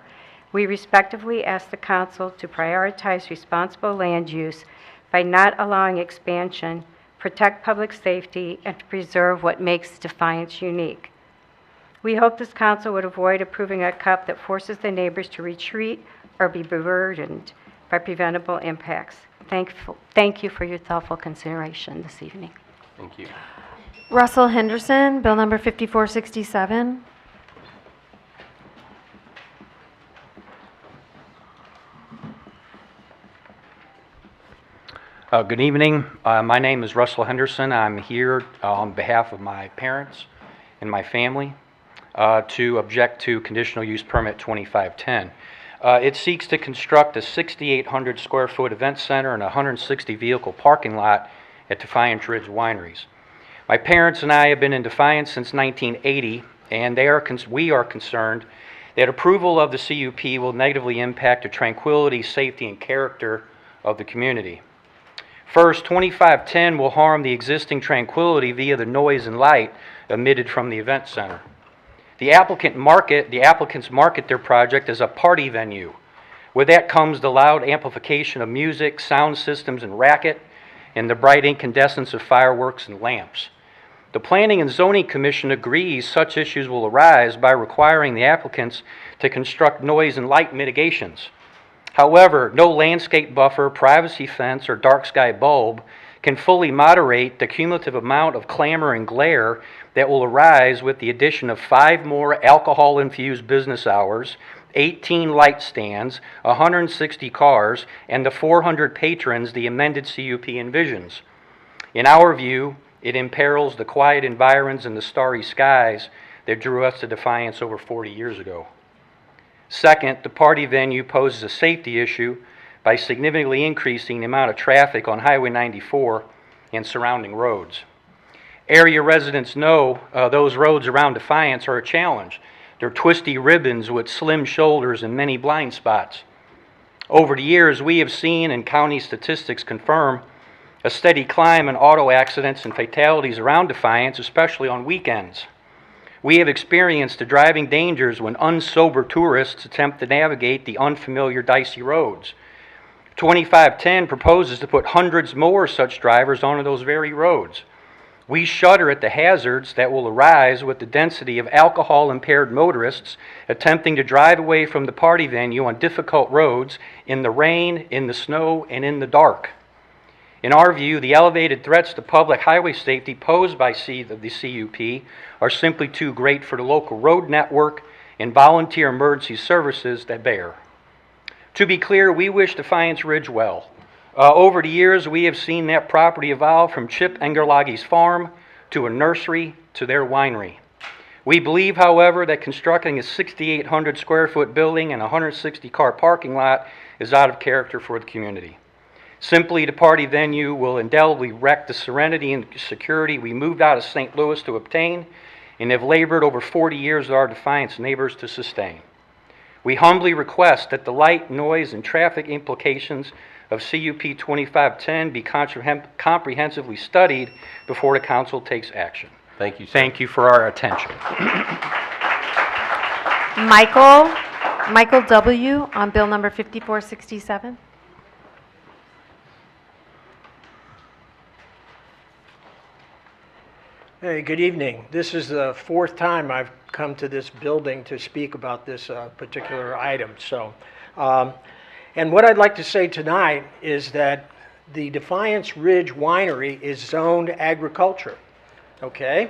We respectively ask the council to prioritize responsible land use by not allowing expansion, protect public safety, and to preserve what makes Defiance unique. We hope this council would avoid approving a CUP that forces the neighbors to retreat or be burdened by preventable impacts. Thank you for your thoughtful consideration this evening. Thank you. Russell Henderson, Bill number 5467. Good evening. My name is Russell Henderson. I'm here on behalf of my parents and my family to object to conditional use permit 2510. It seeks to construct a 6,800 square foot event center and a 160 vehicle parking lot at Defiance Ridge Wineries. My parents and I have been in Defiance since 1980, and we are concerned that approval of the CUP will negatively impact the tranquility, safety, and character of the community. First, 2510 will harm the existing tranquility via the noise and light emitted from the event center. The applicants market their project as a party venue. With that comes the loud amplification of music, sound systems, and racket, and the bright incandescence of fireworks and lamps. The Planning and Zoning Commission agrees such issues will arise by requiring the applicants to construct noise and light mitigations. However, no landscape buffer, privacy fence, or dark sky bulb can fully moderate the cumulative amount of clamor and glare that will arise with the addition of 5 more alcohol-infused business hours, 18 light stands, 160 cars, and the 400 patrons the amended CUP envisions. In our view, it imperils the quiet environs and the starry skies that drew us to Defiance over 40 years ago. Second, the party venue poses a safety issue by significantly increasing the amount of traffic on Highway 94 and surrounding roads. Area residents know those roads around Defiance are a challenge. They're twisty ribbons with slim shoulders and many blind spots. Over the years, we have seen, and county statistics confirm, a steady climb in auto accidents and fatalities around Defiance, especially on weekends. We have experienced the driving dangers when unsober tourists attempt to navigate the unfamiliar dicey roads. 2510 proposes to put hundreds more such drivers onto those very roads. We shudder at the hazards that will arise with the density of alcohol-impaired motorists attempting to drive away from the party venue on difficult roads in the rain, in the snow, and in the dark. In our view, the elevated threats to public highway safety posed by the CUP are simply too great for the local road network and volunteer emergency services that bear. To be clear, we wish Defiance Ridge well. Over the years, we have seen that property evolve from Chip Engerlage's farm to a nursery to their winery. We believe, however, that constructing a 6,800 square foot building and a 160 car parking lot is out of character for the community. Simply, the party venue will indelibly wreck the serenity and security we moved out of St. Louis to obtain and have labored over 40 years with our Defiance neighbors to sustain. We humbly request that the light, noise, and traffic implications of CUP 2510 be comprehensively studied before the council takes action. Thank you, sir. Thank you for our attention. Michael W. on bill number 5467. Hey, good evening. This is the fourth time I've come to this building to speak about this particular item. And what I'd like to say tonight is that the Defiance Ridge Winery is zoned agriculture. Okay?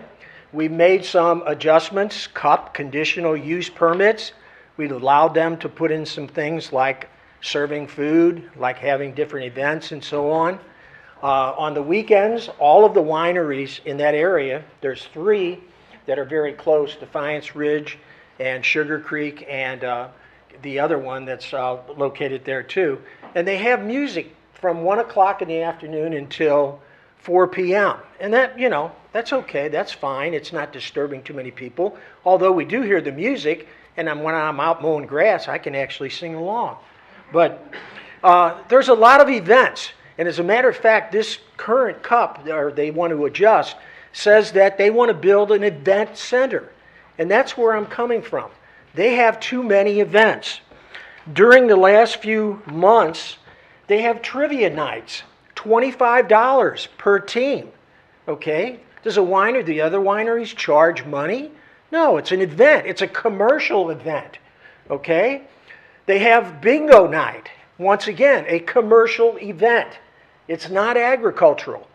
We made some adjustments, conditional use permits. We allowed them to put in some things like serving food, like having different events and so on. On the weekends, all of the wineries in that area, there's 3 that are very close, Defiance Ridge and Sugar Creek and the other one that's located there too. And they have music from 1 o'clock in the afternoon until 4 p.m. And that, you know, that's okay, that's fine. It's not disturbing too many people. Although we do hear the music, and when I'm out mowing grass, I can actually sing along. But there's a lot of events. And as a matter of fact, this current cup, or they want to adjust, says that they want to build an event center. And that's where I'm coming from. They have too many events. During the last few months, they have trivia nights, $25 per team. Okay? Does the other wineries charge money? No, it's an event. It's a commercial event. Okay? They have bingo night. Once again, a commercial event. It's not agricultural.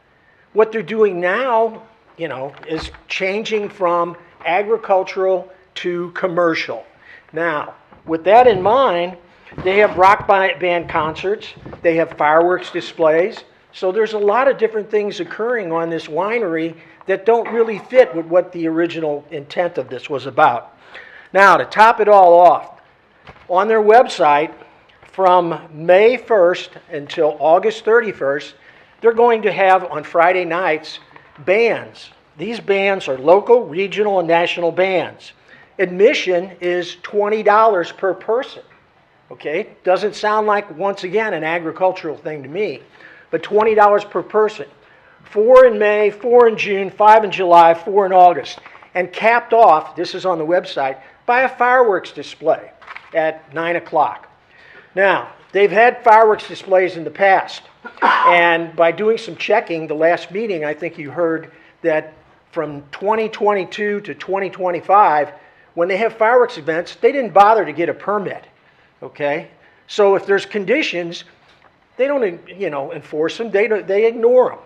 What they're doing now, you know, is changing from agricultural to commercial. Now, with that in mind, they have rock band concerts, they have fireworks displays, so there's a lot of different things occurring on this winery that don't really fit with what the original intent of this was about. Now, to top it all off, on their website, from May 1st until August 31st, they're going to have on Friday nights bands. These bands are local, regional, and national bands. Admission is $20 per person. Okay? Doesn't sound like, once again, an agricultural thing to me, but $20 per person. 4 in May, 4 in June, 5 in July, 4 in August. And capped off, this is on the website, by a fireworks display at 9 o'clock. Now, they've had fireworks displays in the past, and by doing some checking, the last meeting, I think you heard that from 2022 to 2025, when they have fireworks events, they didn't bother to get a permit, okay? So if there's conditions, they don't, you know, enforce them, they ignore them.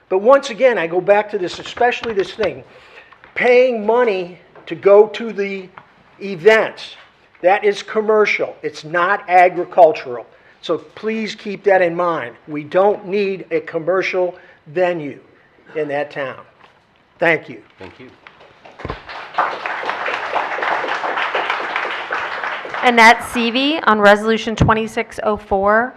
But once again, I go back to this, especially this thing, paying money to go to the events. That is commercial. It's not agricultural. So please keep that in mind. We don't need a commercial venue in that town. Thank you. Thank you. Annette Seavey on Resolution 2604.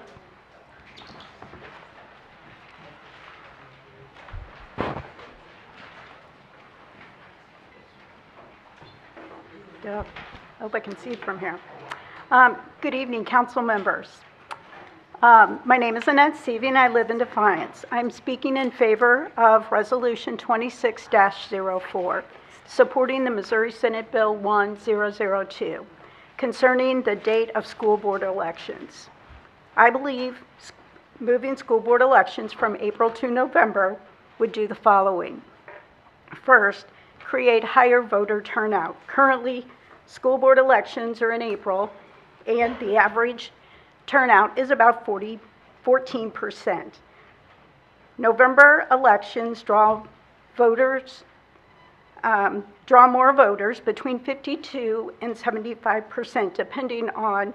Hope I can see from here. Good evening, council members. My name is Annette Seavey, and I live in Defiance. I'm speaking in favor of Resolution 26-04, supporting the Missouri Senate Bill 1002, concerning the date of school board elections. I believe moving school board elections from April to November would do the following. First, create higher voter turnout. Currently, school board elections are in April, and the average turnout is about 14%. November elections draw more voters, between 52 and 75%, depending on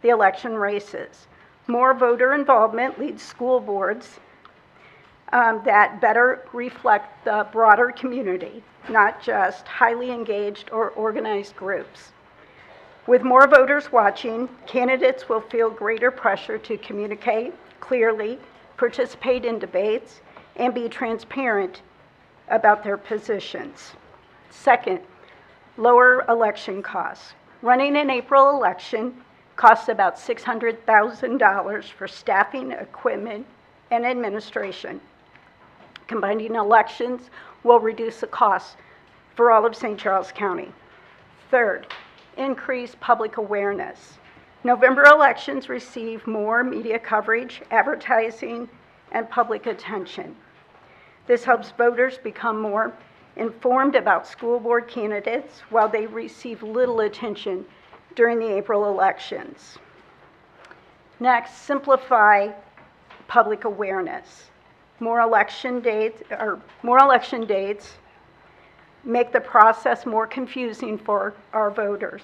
the election races. More voter involvement leads school boards that better reflect the broader community, not just highly engaged or organized groups. With more voters watching, candidates will feel greater pressure to communicate clearly, participate in debates, and be transparent about their positions. Second, lower election costs. Running an April election costs about $600,000 for staffing, equipment, and administration. Combining elections will reduce the costs for all of St. Charles County. Third, increase public awareness. November elections receive more media coverage, advertising, and public attention. This helps voters become more informed about school board candidates while they receive little attention during the April elections. Next, simplify public awareness. More election dates make the process more confusing for our voters.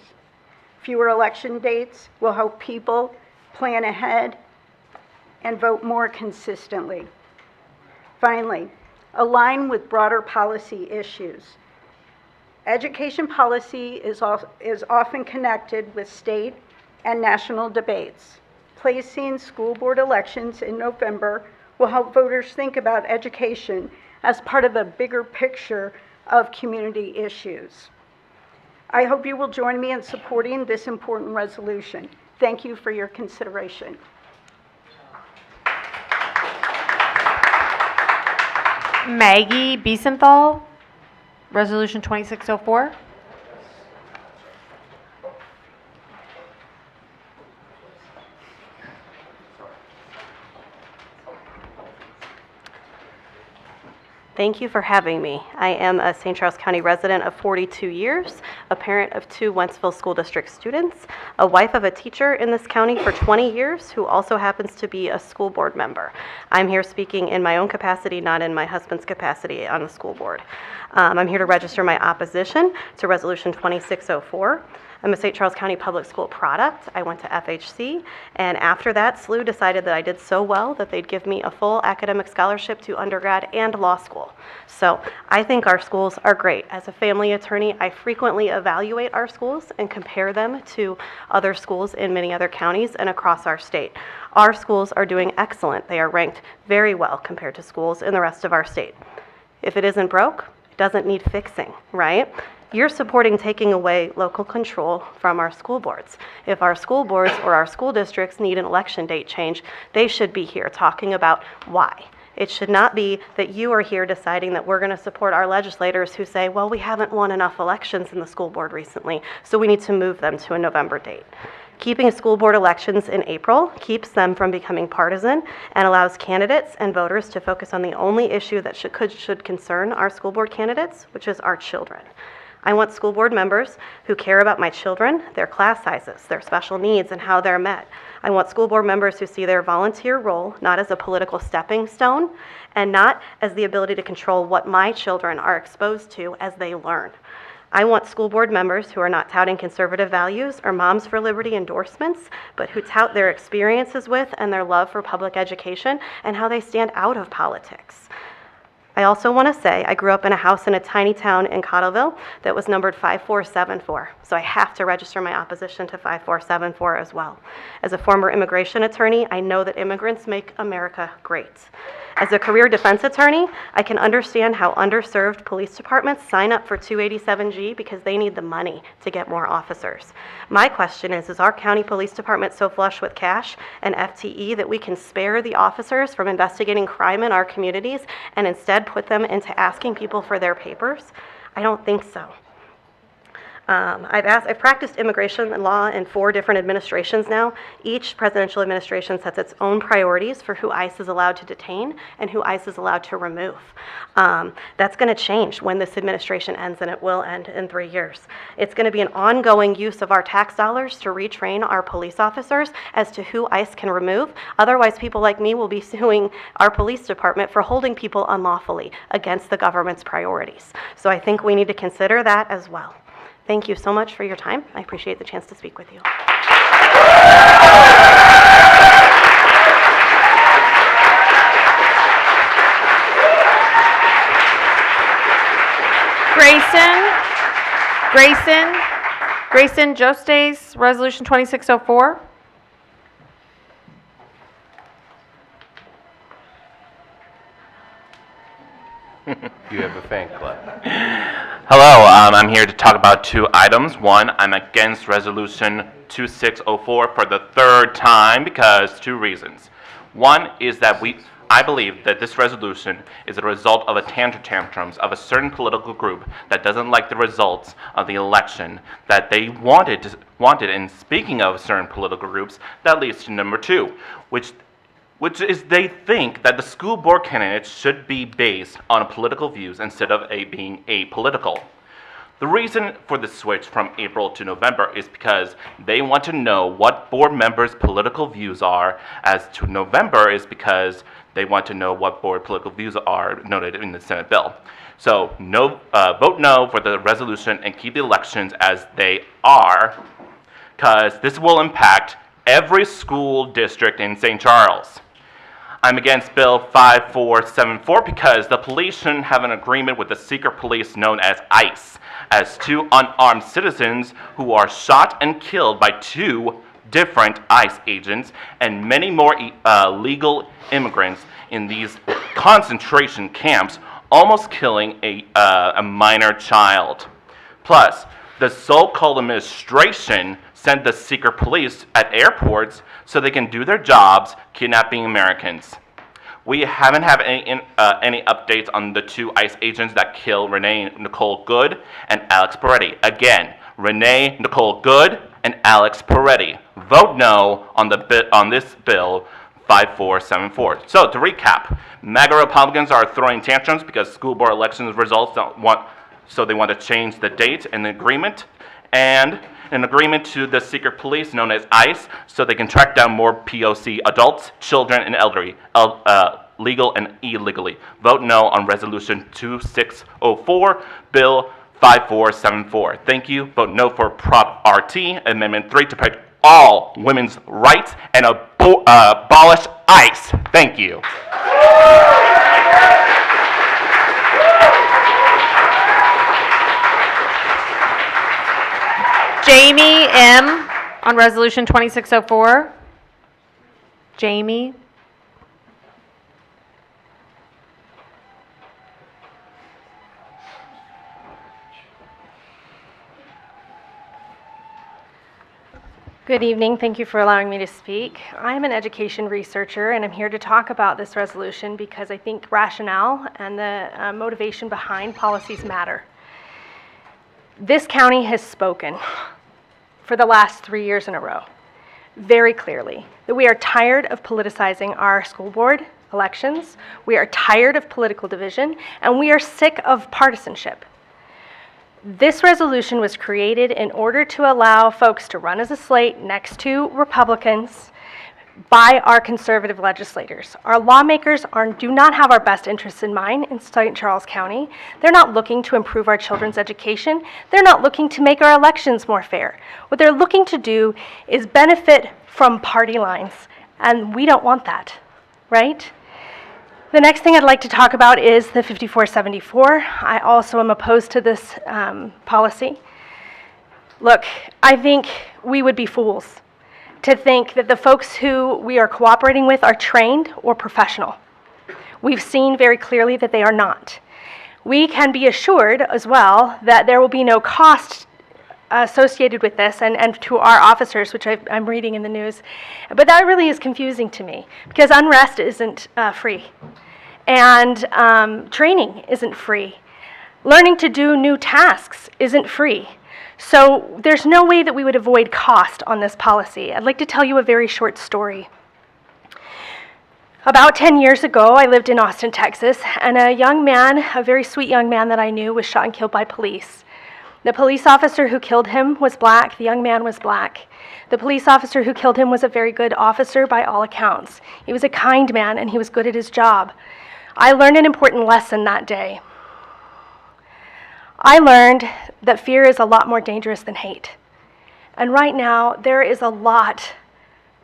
Fewer election dates will help people plan ahead and vote more consistently. Finally, align with broader policy issues. Education policy is often connected with state and national debates. Placing school board elections in November will help voters think about education as part of a bigger picture of community issues. I hope you will join me in supporting this important resolution. Thank you for your consideration. Maggie Biesenthal, Resolution 2604. Thank you for having me. I am a St. Charles County resident of 42 years, a parent of 2 Wentzville School District students, a wife of a teacher in this county for 20 years who also happens to be a school board member. I'm here speaking in my own capacity, not in my husband's capacity on the school board. I'm here to register my opposition to Resolution 2604. I'm a St. Charles County Public School product. I went to FHC, and after that, SLU decided that I did so well that they'd give me a full academic scholarship to undergrad and law school. So I think our schools are great. As a family attorney, I frequently evaluate our schools and compare them to other schools in many other counties and across our state. Our schools are doing excellent. They are ranked very well compared to schools in the rest of our state. If it isn't broke, it doesn't need fixing, right? You're supporting taking away local control from our school boards. If our school boards or our school districts need an election date change, they should be here talking about why. It should not be that you are here deciding that we're going to support our legislators who say, well, we haven't won enough elections in the school board recently, so we need to move them to a November date. Keeping school board elections in April keeps them from becoming partisan and allows candidates and voters to focus on the only issue that should concern our school board candidates, which is our children. I want school board members who care about my children, their class sizes, their special needs, and how they're met. I want school board members who see their volunteer role not as a political stepping stone and not as the ability to control what my children are exposed to as they learn. I want school board members who are not touting conservative values or Moms for Liberty endorsements, but who tout their experiences with and their love for public education and how they stand out of politics. I also want to say I grew up in a house in a tiny town in Cottleville that was numbered 5474, so I have to register my opposition to 5474 as well. As a former immigration attorney, I know that immigrants make America great. As a career defense attorney, I can understand how underserved police departments sign up for 287G because they need the money to get more officers. My question is our county police department so flush with cash and FTE that we can spare the officers from investigating crime in our communities and instead put them into asking people for their papers? I don't think so. I've practiced immigration law in 4 different administrations now. Each presidential administration sets its own priorities for who ICE is allowed to detain and who ICE is allowed to remove. That's going to change when this administration ends, and it will end in 3 years. It's going to be an ongoing use of our tax dollars to retrain our police officers as to who ICE can remove. Otherwise, people like me will be suing our police department for holding people unlawfully against the government's priorities. So I think we need to consider that as well. Thank you so much for your time. I appreciate the chance to speak with you. Grayson Jostes, Resolution 2604. You have a fan club. Hello, I'm here to talk about two items. One, I'm against Resolution 2604 for the third time because two reasons. One is that I believe that this resolution is a result of a tantrums of a certain political group that doesn't like the results of the election that they wanted. And speaking of certain political groups, that leads to number two, which is they think that the school board candidates should be based on political views instead of being apolitical. The reason for the switch from April to November is because they want to know what board members' political views are, as to November is because they want to know what board political views are noted in the Senate bill. So vote no for the resolution and keep the elections as they are, because this will impact every school district in St. Charles. I'm against Bill 5474 because the police shouldn't have an agreement with the secret police known as ICE, as two unarmed citizens who are shot and killed by two different ICE agents and many more legal immigrants in these concentration camps, almost killing a minor child. Plus, the so-called administration sent the secret police at airports so they can do their jobs kidnapping Americans. We haven't had any updates on the two ICE agents that killed Renee Nicole Good and Alex Peretti. Again, Renee Nicole Good and Alex Peretti. Vote no on this bill 5474. So to recap, MAGA Republicans are throwing tantrums because school board elections results so they want to change the date and the agreement, and an agreement to the secret police known as ICE so they can track down more POC adults, children, and elderly, legal and illegally. Vote no on Resolution 2604, Bill 5474. Thank you. Vote no for Prop RT, Amendment 3 to protect all women's rights and abolish ICE. Thank you. Jamie M. on Resolution 2604. Jamie. Good evening. Thank you for allowing me to speak. I'm an education researcher, and I'm here to talk about this resolution because I think rationale and the motivation behind policies matter. This county has spoken for the last 3 years in a row, very clearly, that we are tired of politicizing our school board elections, we are tired of political division, and we are sick of partisanship. This resolution was created in order to allow folks to run as a slate next to Republicans by our conservative legislators. Our lawmakers do not have our best interests in mind in St. Charles County. They're not looking to improve our children's education. They're not looking to make our elections more fair. What they're looking to do is benefit from party lines, and we don't want that, right? The next thing I'd like to talk about is the 5474. I also am opposed to this policy. Look, I think we would be fools to think that the folks who we are cooperating with are trained or professional. We've seen very clearly that they are not. We can be assured as well that there will be no cost associated with this and to our officers, which I'm reading in the news. But that really is confusing to me because unrest isn't free and training isn't free. Learning to do new tasks isn't free. So there's no way that we would avoid cost on this policy. I'd like to tell you a very short story. About 10 years ago, I lived in Austin, Texas, and a young man, a very sweet young man that I knew, was shot and killed by police. The police officer who killed him was black. The young man was black. The police officer who killed him was a very good officer by all accounts. He was a kind man, and he was good at his job. I learned an important lesson that day. I learned that fear is a lot more dangerous than hate. And right now, there is a lot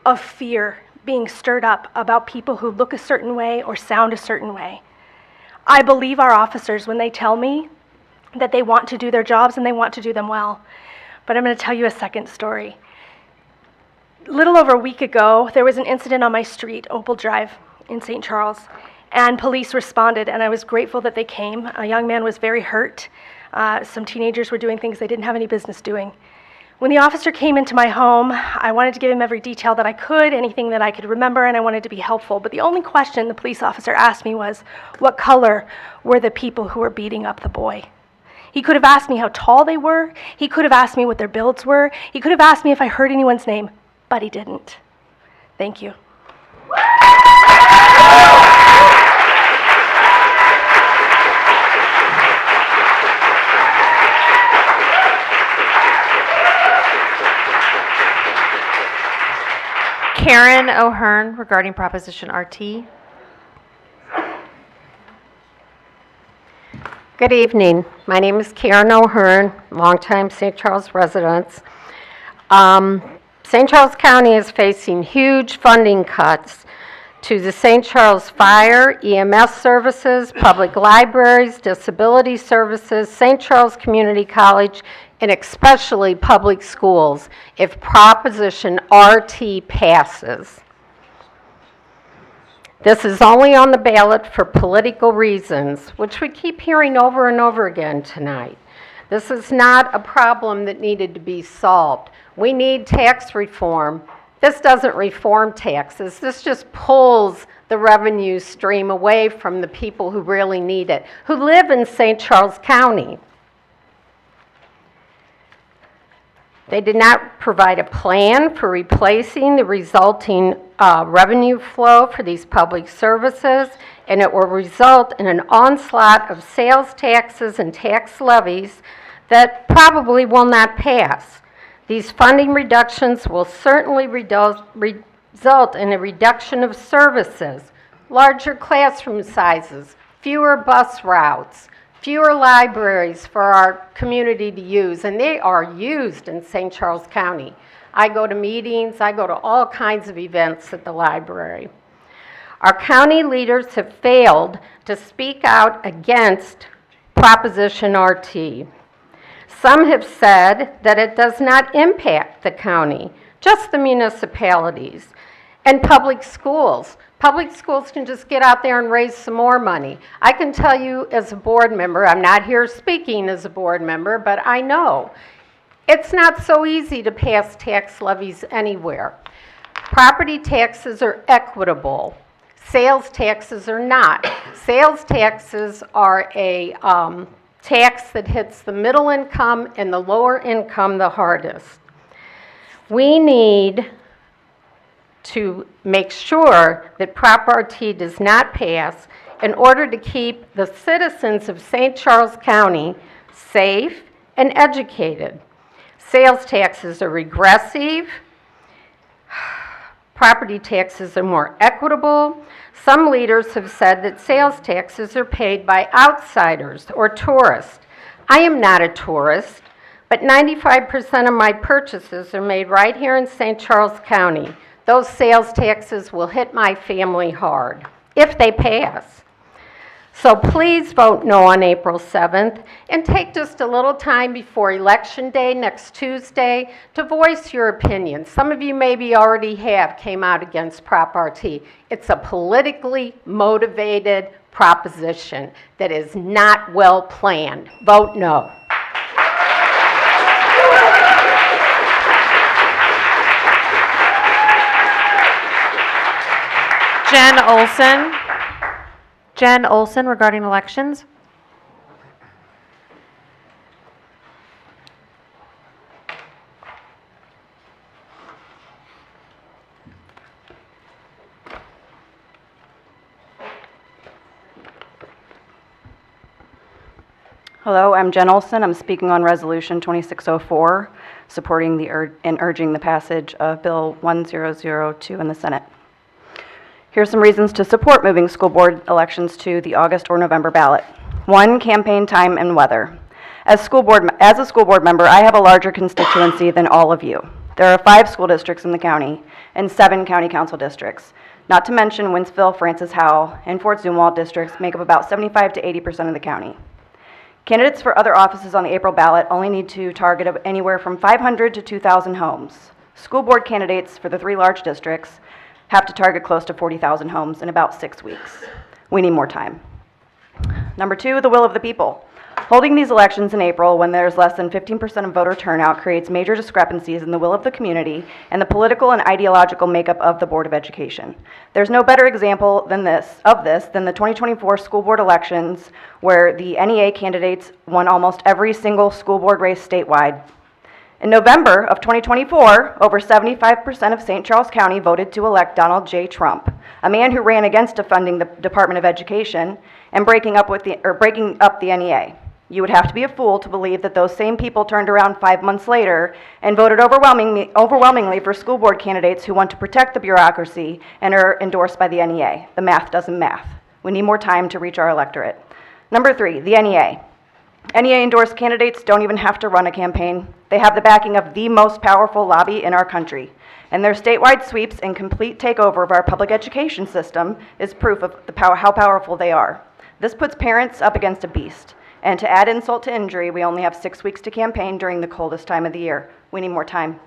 of fear being stirred up about people who look a certain way or sound a certain way. I believe our officers when they tell me that they want to do their jobs and they want to do them well. But I'm going to tell you a second story. A little over a week ago, there was an incident on my street, Opal Drive in St. Charles, and police responded, and I was grateful that they came. A young man was very hurt. Some teenagers were doing things they didn't have any business doing. When the officer came into my home, I wanted to give him every detail that I could, anything that I could remember, and I wanted to be helpful. But the only question the police officer asked me was, what color were the people who were beating up the boy? He could have asked me how tall they were. He could have asked me what their builds were. He could have asked me if I heard anyone's name, but he didn't. Thank you. Karen O'Hearn regarding Proposition RT. Good evening. My name is Karen O'Hearn, longtime St. Charles resident. St. Charles County is facing huge funding cuts to the St. Charles Fire, EMS services, public libraries, disability services, St. Charles Community College, and especially public schools if Proposition RT passes. This is only on the ballot for political reasons, which we keep hearing over and over again tonight. This is not a problem that needed to be solved. We need tax reform. This doesn't reform taxes. This just pulls the revenue stream away from the people who really need it, who live in St. Charles County. They did not provide a plan for replacing the resulting revenue flow for these public services, and it will result in an onslaught of sales taxes and tax levies that probably will not pass. These funding reductions will certainly result in a reduction of services, larger classroom sizes, fewer bus routes, fewer libraries for our community to use, and they are used in St. Charles County. I go to meetings, I go to all kinds of events at the library. Our county leaders have failed to speak out against Proposition RT. Some have said that it does not impact the county, just the municipalities and public schools. Public schools can just get out there and raise some more money. I can tell you as a board member, I'm not here speaking as a board member, but I know it's not so easy to pass tax levies anywhere. Property taxes are equitable. Sales taxes are not. Sales taxes are a tax that hits the middle income and the lower income the hardest. We need to make sure that Prop RT does not pass in order to keep the citizens of St. Charles County safe and educated. Sales taxes are regressive. Property taxes are more equitable. Some leaders have said that sales taxes are paid by outsiders or tourists. I am not a tourist, but 95% of my purchases are made right here in St. Charles County. Those sales taxes will hit my family hard if they pass. So please vote no on April 7th and take just a little time before Election Day next Tuesday to voice your opinion. Some of you maybe already came out against Prop RT. It's a politically motivated proposition that is not well planned. Vote no. Jen Olson regarding elections. Hello, I'm Jen Olson. I'm speaking on Resolution 2604, supporting and urging the passage of Bill 1002 in the Senate. Here's some reasons to support moving school board elections to the August or November ballot. 1, campaign time and weather. As a school board member, I have a larger constituency than all of you. There are 5 school districts in the county and 7 county council districts. Not to mention Winsville, Francis Howell, and Fort Zumwalt districts make up about 75 to 80% of the county. Candidates for other offices on the April ballot only need to target anywhere from 500 to 2,000 homes. School board candidates for the 3 large districts have to target close to 40,000 homes in about 6 weeks. We need more time. Number 2, the will of the people. Holding these elections in April when there's less than 15% of voter turnout creates major discrepancies in the will of the community and the political and ideological makeup of the Board of Education. There's no better example than the 2024 school board elections, where the NEA candidates won almost every single school board race statewide. In November of 2024, over 75% of St. Charles County voted to elect Donald J. Trump, a man who ran against defunding the Department of Education and breaking up the NEA. You would have to be a fool to believe that those same people turned around 5 months later and voted overwhelmingly for school board candidates who want to protect the bureaucracy and are endorsed by the NEA. The math doesn't math. We need more time to reach our electorate. Number 3, the NEA. NEA-endorsed candidates don't even have to run a campaign. They have the backing of the most powerful lobby in our country. And their statewide sweeps and complete takeover of our public education system is proof of how powerful they are. This puts parents up against a beast. And to add insult to injury, we only have 6 weeks to campaign during the coldest time of the year. We need more time.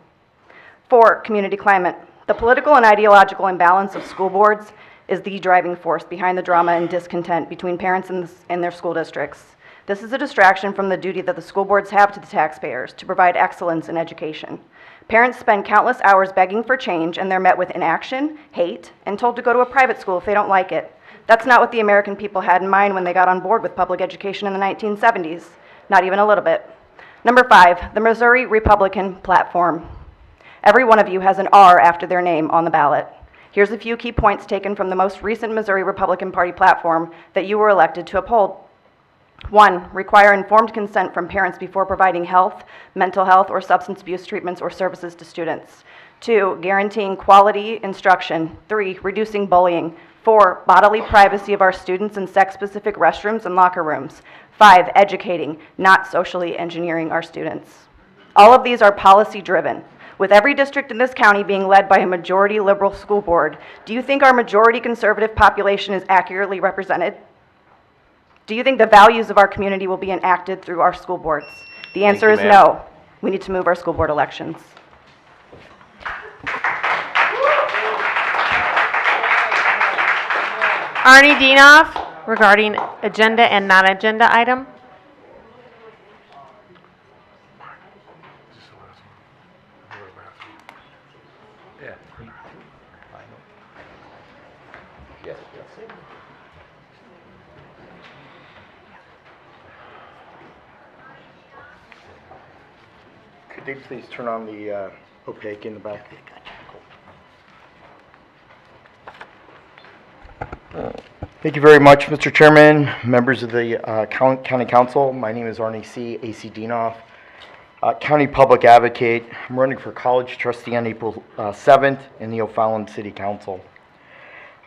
4, community climate. The political and ideological imbalance of school boards is the driving force behind the drama and discontent between parents and their school districts. This is a distraction from the duty that the school boards have to the taxpayers to provide excellence in education. Parents spend countless hours begging for change, and they're met with inaction, hate, and told to go to a private school if they don't like it. That's not what the American people had in mind when they got on board with public education in the 1970s. Not even a little bit. Number 5, the Missouri Republican platform. Every one of you has an R after their name on the ballot. Here's a few key points taken from the most recent Missouri Republican Party platform that you were elected to uphold. 1, require informed consent from parents before providing health, mental health, or substance abuse treatments or services to students. 2, guaranteeing quality instruction. 3, reducing bullying. 4, bodily privacy of our students in sex-specific restrooms and locker rooms. 5, educating, not socially engineering our students. All of these are policy-driven. With every district in this county being led by a majority liberal school board, do you think our majority conservative population is accurately represented? Do you think the values of our community will be enacted through our school boards? The answer is no. We need to move our school board elections. Arnie Dienoff, regarding agenda and non-agenda item. Could they please turn on the opaque in the back? Thank you very much, Mr. Chairman, members of the County Council. My name is Arnie C. A.C. Dienoff, County Public Advocate. I'm running for college trustee on April 7th in the O'Fallon City Council.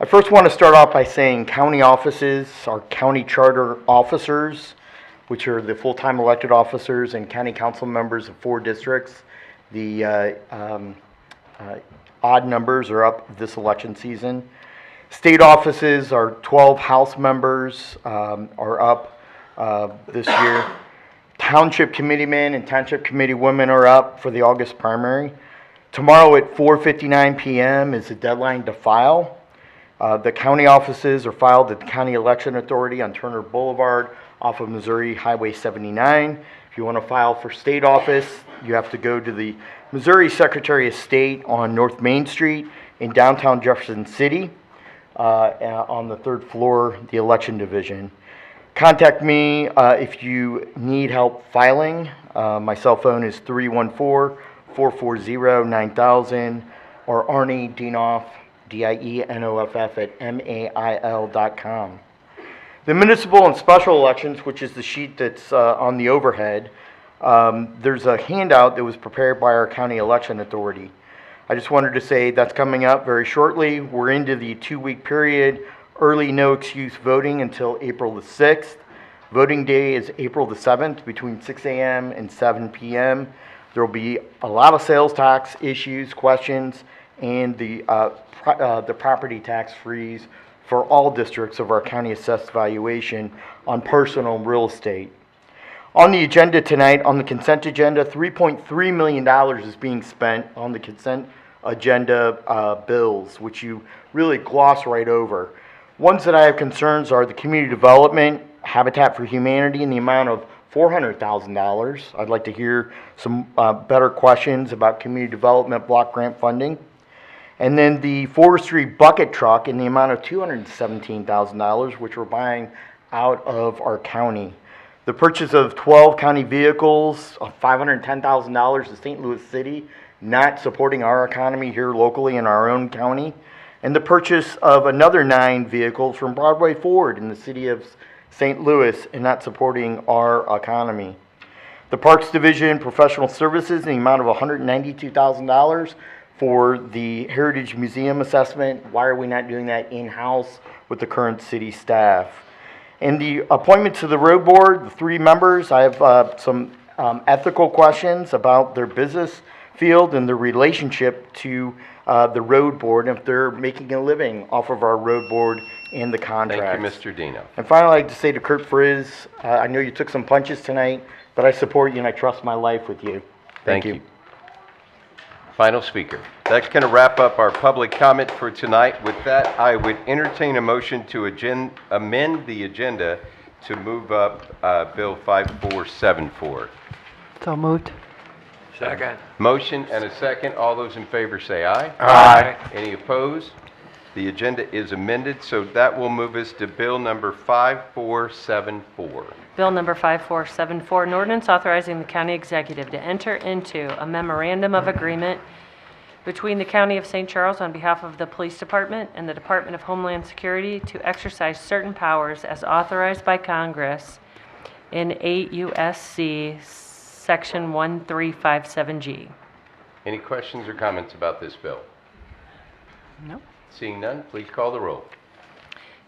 I first want to start off by saying county offices are county charter officers, which are the full-time elected officers and county council members of 4 districts. The odd numbers are up this election season. State offices are 12 House members are up this year. Township committeemen and township committee women are up for the August primary. Tomorrow at 4:59 p.m. is the deadline to file. The county offices are filed at the County Election Authority on Turner Boulevard off of Missouri Highway 79. If you want to file for state office, you have to go to the Missouri Secretary of State on North Main Street in downtown Jefferson City on the 3rd floor, the election division. Contact me if you need help filing. My cell phone is 314-440-9000 or Arnie Dienoff, D-I-E-N-O-F-F at mail.com. The municipal and special elections, which is the sheet that's on the overhead, there's a handout that was prepared by our county election authority. I just wanted to say that's coming up very shortly. We're into the 2-week period, early no excuse voting until April the 6th. Voting day is April the 7th between 6 a.m. and 7 p.m. There will be a lot of sales tax issues, questions, and the property tax freeze for all districts of our county assessed valuation on personal real estate. On the agenda tonight, on the consent agenda, $3.3 million is being spent on the consent agenda bills, which you really gloss right over. Ones that I have concerns are the community development, Habitat for Humanity in the amount of $400,000. I'd like to hear some better questions about community development block grant funding. And then the forestry bucket truck in the amount of $217,000, which we're buying out of our county. The purchase of 12 county vehicles, $510,000 to St. Louis City, not supporting our economy here locally in our own county. And the purchase of another 9 vehicles from Broadway Ford in the city of St. Louis and not supporting our economy. The Parks Division professional services in the amount of $192,000 for the Heritage Museum assessment. Why are we not doing that in-house with the current city staff? And the appointment to the road board, the 3 members, I have some ethical questions about their business field and their relationship to the road board, and if they're making a living off of our road board and the contracts. Thank you, Mr. Dino. And finally, I'd like to say to Kurt Frizz, I know you took some punches tonight, but I support you and I trust my life with you. Thank you. Final speaker. That's going to wrap up our public comment for tonight. With that, I would entertain a motion to amend the agenda to move up Bill 5474. So moved. Second. Motion and a second. All those in favor say aye. Aye. Any opposed? The agenda is amended, so that will move us to Bill number 5474. Bill number 5474, an ordinance authorizing the county executive to enter into a memorandum of agreement between the County of St. Charles on behalf of the Police Department and the Department of Homeland Security to exercise certain powers as authorized by Congress in 8 U.S.C. Section 1357G. Any questions or comments about this bill? No. Seeing none, please call the roll.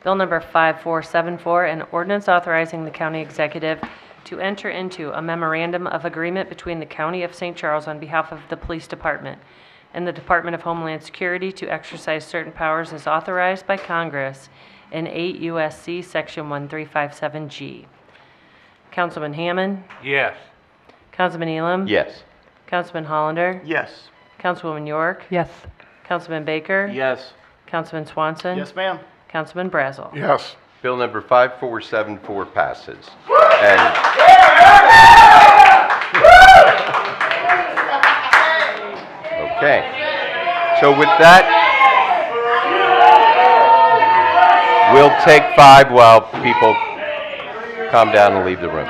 Bill number 5474, an ordinance authorizing the county executive to enter into a memorandum of agreement between the County of St. Charles on behalf of the Police Department and the Department of Homeland Security to exercise certain powers as authorized by Congress in 8 U.S.C. Section 1357G. Councilman Hammond? Yes. Councilman Elam? Yes. Councilman Hollander? Yes. Councilwoman York? Yes. Councilman Baker? Yes. Councilman Swanson? Yes, ma'am. Councilman Brazel? Yes. Bill number 5474 passes. And okay. So with that, we'll take 5 while people calm down and leave the room.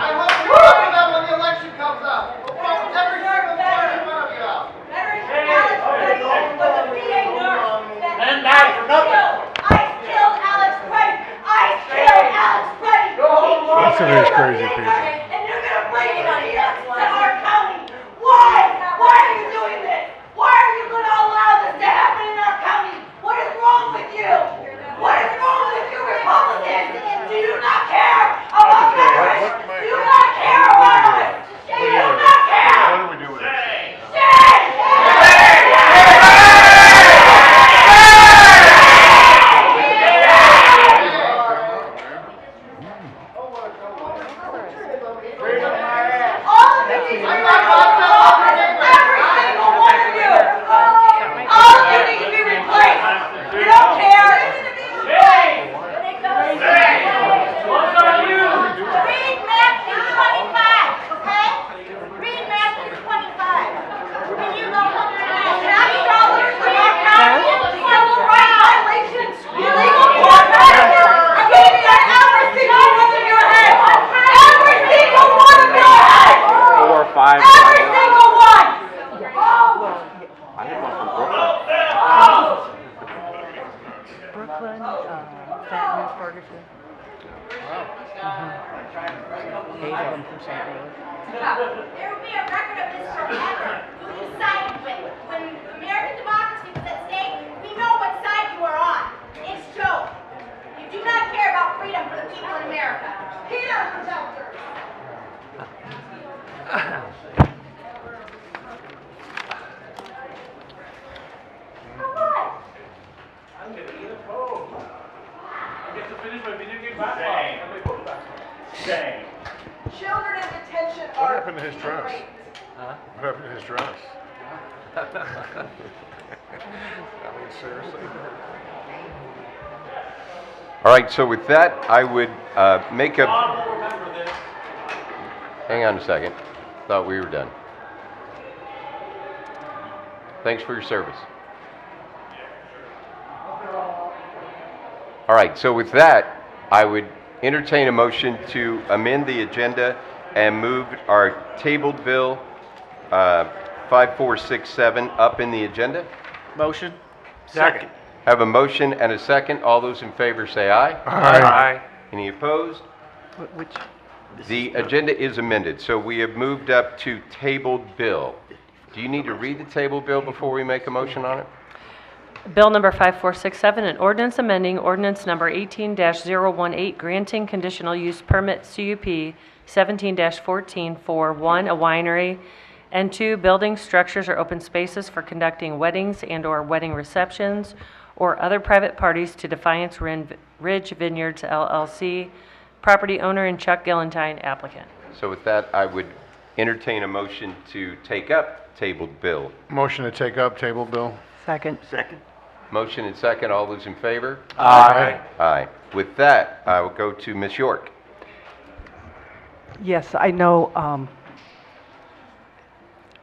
Some of these crazy people. And you're going to bring it on here to our county. Why? Why are you doing this? Why are you going to allow this to happen in our county? What is wrong with you? What is wrong with you Republicans? Do you not care about veterans? Do you not care about us? Do you not care? What do we do with it? There will be a record of this forever. Who you sided with. When American democracy was at stake, we know what side you are on. It's Joe. You do not care about freedom for the people in America. Peter protectors. his dress? Huh? What happened to his dress? I mean, seriously? All right, so with that, I would make a... Hang on a second. Thought we were done. Thanks for your service. All right, so with that, I would entertain a motion to amend the agenda and move our tabled bill 5467 up in the agenda. Motion? Second. Have a motion and a second. All those in favor say aye. Aye. Any opposed? Which? The agenda is amended, so we have moved up to tabled bill. Do you need to read the tabled bill before we make a motion on it? Bill number 5467, an ordinance amending ordinance number 18-018, granting conditional use permit CUP 17-14 for 1, a winery, and 2, building structures or open spaces for conducting weddings and/or wedding receptions or other private parties to Defiance Ridge Vineyards LLC, property owner and Chuck Gillentine, applicant. So with that, I would entertain a motion to take up tabled bill. Motion to take up table bill? Second. Second. Motion and second. All those in favor? Aye. Aye. With that, I will go to Ms. York. Yes, I know,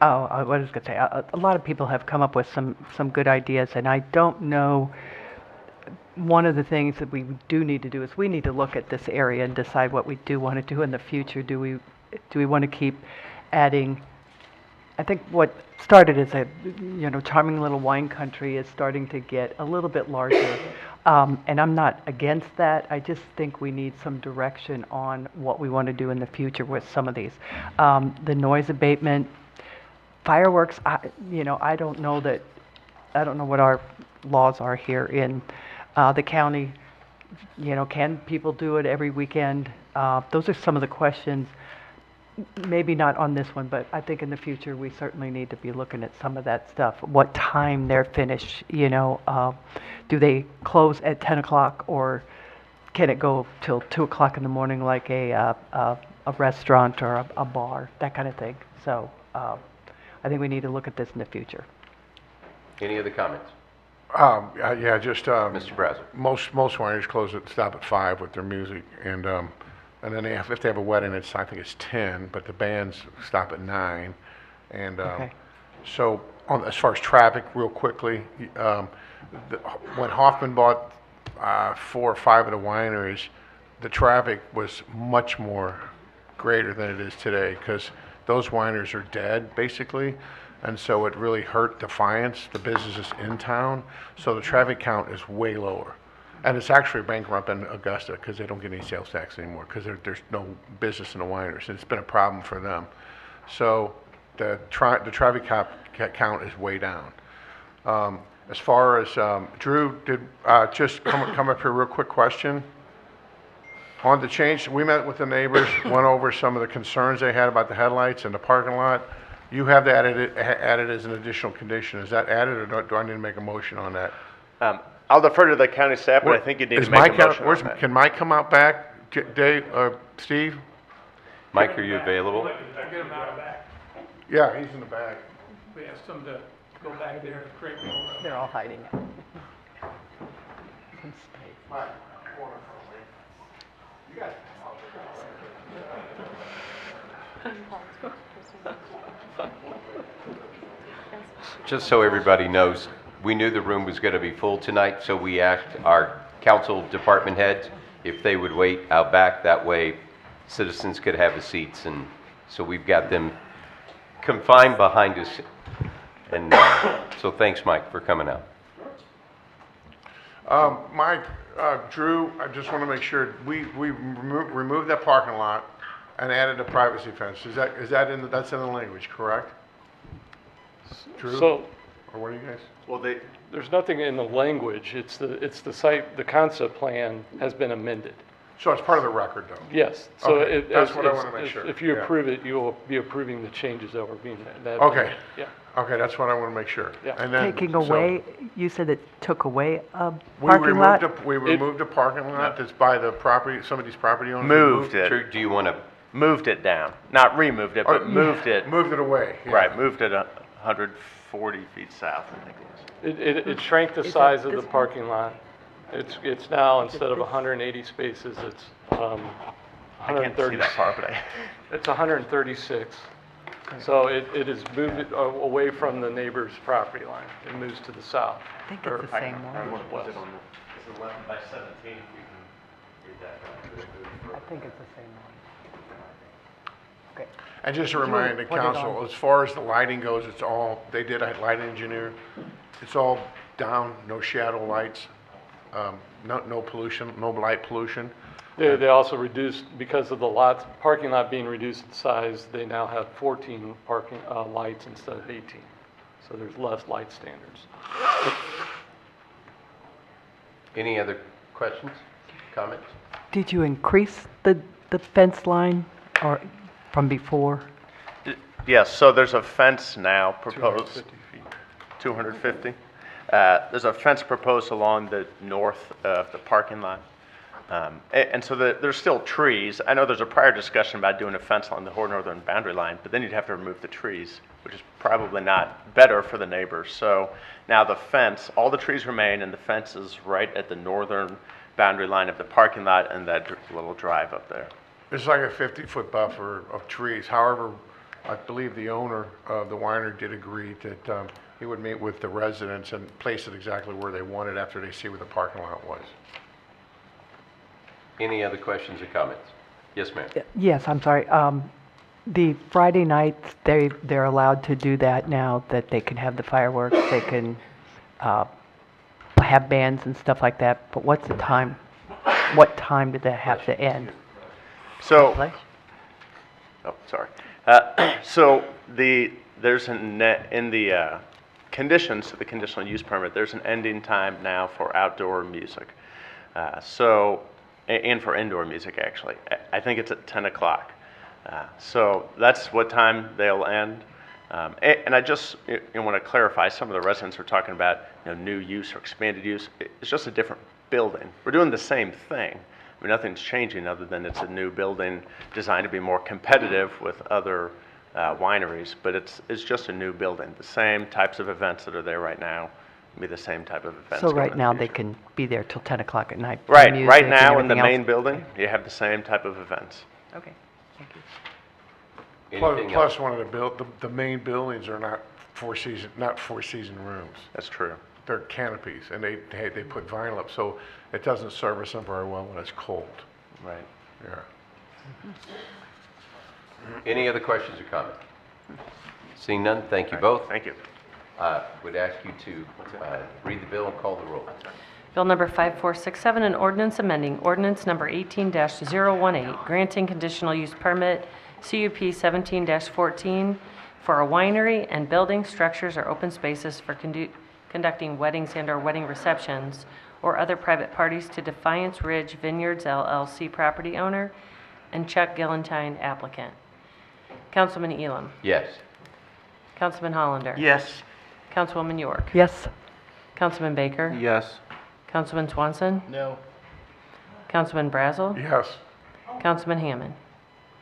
what was I going to say? A lot of people have come up with some good ideas, and I don't know, one of the things that we do need to do is we need to look at this area and decide what we do want to do in the future. Do we want to keep adding? I think what started as a, charming little wine country is starting to get a little bit larger. And I'm not against that. I just think we need some direction on what we want to do in the future with some of these. The noise abatement, fireworks, I don't know what our laws are here in the county. Can people do it every weekend? Those are some of the questions. Maybe not on this one, but I think in the future we certainly need to be looking at some of that stuff. What time they're finished, do they close at 10 o'clock or can it go till 2 o'clock in the morning like a restaurant or a bar, that kind of thing. So I think we need to look at this in the future. Any other comments? Yeah, just... Mr. Brazel. Most wineries stop at 5 with their music, and then if they have a wedding, I think it's 10, but the bands stop at 9. And Okay. so as far as traffic, real quickly, when Hoffman bought 4 or 5 of the wineries, the traffic was much more greater than it is today because those wineries are dead, basically. And so it really hurt Defiance, the businesses in town. So the traffic count is way lower. And it's actually bankrupt in Augusta because they don't get any sales tax anymore because there's no business in the wineries. And it's been a problem for them. So the traffic count is way down. As far as, Drew, did just come up here, real quick question. On the change, we met with the neighbors, went over some of the concerns they had about the headlights and the parking lot. You have that added as an additional condition. Is that added, or do I need to make a motion on that? I'll defer to the county staff, but I think you need to make a motion on that. Can Mike come out back, Dave, Steve? Mike, are you available? Get him out of back. Yeah, he's in the back. We asked him to go back there and create more room. They're all hiding. Just so everybody knows, we knew the room was going to be full tonight, so we asked our council department heads if they would wait out back. That way citizens could have the seats, and so we've got them confined behind us. And so thanks, Mike, for coming out. Mike, Drew, I just want to make sure, we removed that parking lot and added a privacy fence. That's in the language, correct? Drew? So, or what do you guys? Well, there's nothing in the language. It's the site, the concept plan has been amended. So it's part of the record, though? Yes. So Okay, that's what I want to make sure. If you Yeah. approve it, you will be approving the changes that were being made. Okay. Yeah. Okay, that's what I want to make sure. Yeah. And then, Taking so away, you said it took away a we parking lot? removed a parking lot that's by the property, somebody's property owner. Moved it. Drew, do you want to moved it down. Not removed it, but moved it. Moved it away. yeah. Right, moved it 140 feet south, I think it was. It shrank the size of the parking lot. It's now, instead of 180 spaces, it's I can't see that far, but It's 136. So it has moved it away from the neighbor's property line. It moves to the south. I think it's the same one. West. It's 11 by 17, if you can read that. I think it's the same one. Okay. And just to remind the put it council, on. as far as the lighting goes, it's all, they did a light engineer. It's all down, no shadow lights, no pollution, no light pollution. They also reduced, because of the parking lot being reduced in size, they now have 14 parking lights instead of 18. So there's less light standards. Any other questions, comments? Did you increase the fence line or from before? Yes, so there's a fence now proposed. 250 feet. 250. There's a fence proposed along the north of the parking lot. And so there's still trees. I know there's a prior discussion about doing a fence along the northern boundary line, but then you'd have to remove the trees, which is probably not better for the neighbors. So now the fence, all the trees remain, and the fence is right at the northern boundary line of the parking lot and that little drive up there. It's like a 50-foot buffer of trees. However, I believe the owner of the winery did agree that he would meet with the residents and place it exactly where they wanted after they see where the parking lot was. Any other questions or comments? Yes, ma'am. Yes, I'm sorry. The Friday nights, they're allowed to do that now, that they can have the fireworks, they can have bands and stuff like that, but what's the time? What time did that have to end? So, Play? oh, sorry. So there's in the conditions to the conditional use permit, there's an ending time now for outdoor music. And for indoor music, actually. I think it's at 10 o'clock. So that's what time they'll end. And I just want to clarify, some of the residents were talking about new use or expanded use. It's just a different building. We're doing the same thing. I mean, nothing's changing other than it's a new building designed to be more competitive with other wineries, but it's just a new building. The same types of events that are there right now be the same type of events. So going right in the now, future. they can be there till 10 o'clock at night? Right, music right and now in the everything main else? building, you have the same type of events. Okay, thank you. Anything Plus else? one of the main buildings are not four season rooms. That's true. They're canopies, and they put vinyl up, so it doesn't service them very well when it's cold. Right. Yeah. Any other questions or comments? Seeing none, thank you both. Thank you. Would ask you to read the bill and call the roll. Bill number 5467, an ordinance amending ordinance number 18-018, granting conditional use permit CUP 17-14 for a winery and building structures or open spaces for conducting weddings and/or wedding receptions or other private parties to Defiance Ridge Vineyards LLC property owner and Chuck Gillentine applicant. Councilman Elam. Yes. Councilman Hollander. Yes. Councilwoman York. Yes, Councilman Baker. Yes. Councilman Swanson. No. Councilman Brazel. Yes. Councilman Hammond.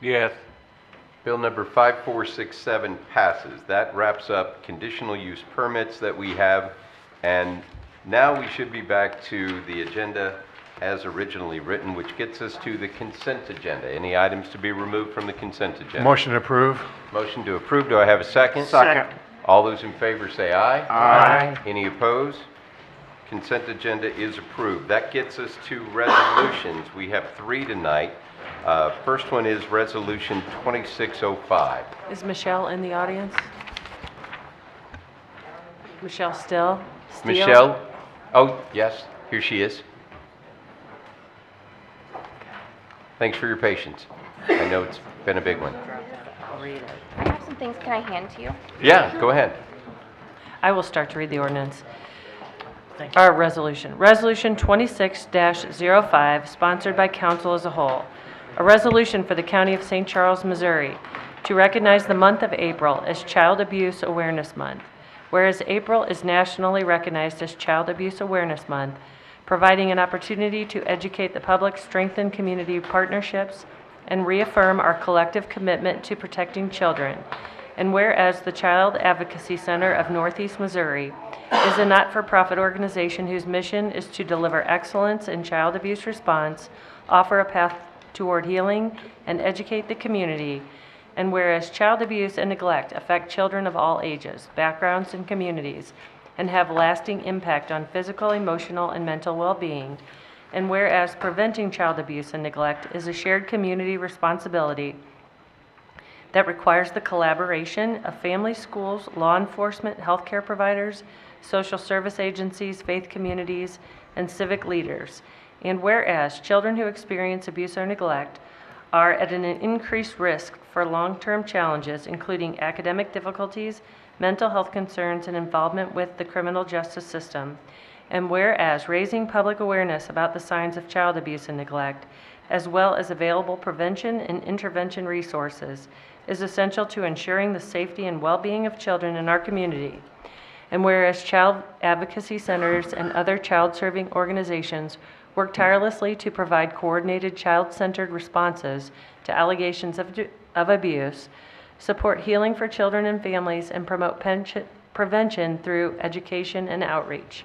Yes. Bill number 5467 passes. That wraps up conditional use permits that we have. And now we should be back to the agenda as originally written, which gets us to the consent agenda. Any items to be removed from the consent agenda? Motion to approve. Motion to approve. Do I have a second? Second. All those in favor say aye. Aye. Any opposed? Consent agenda is approved. That gets us to resolutions. We have 3 tonight. First one is Resolution 2605. Is Michelle in the audience? Michelle Steele? Michelle? Oh, yes, here she is. Thanks for your patience. I know it's been a big one. I'll read it. I have some things, can I hand to you? Yeah, go ahead. I will start to read the ordinance. Our resolution. Resolution 26-05, sponsored by council as a whole. A resolution for the County of St. Charles, Missouri, to recognize the month of April as Child Abuse Awareness Month. Whereas April is nationally recognized as Child Abuse Awareness Month, providing an opportunity to educate the public, strengthen community partnerships, and reaffirm our collective commitment to protecting children. And whereas the Child Advocacy Center of Northeast Missouri is a not-for-profit organization whose mission is to deliver excellence in child abuse response, offer a path toward healing, and educate the community. And whereas child abuse and neglect affect children of all ages, backgrounds, and communities, and have lasting impact on physical, emotional, and mental well-being. And whereas preventing child abuse and neglect is a shared community responsibility that requires the collaboration of families, schools, law enforcement, healthcare providers, social service agencies, faith communities, and civic leaders. And whereas children who experience abuse or neglect are at an increased risk for long-term challenges, including academic difficulties, mental health concerns, and involvement with the criminal justice system. And whereas raising public awareness about the signs of child abuse and neglect, as well as available prevention and intervention resources, is essential to ensuring the safety and well-being of children in our community. And whereas child advocacy centers and other child-serving organizations work tirelessly to provide coordinated child-centered responses to allegations of abuse, support healing for children and families, and promote prevention through education and outreach.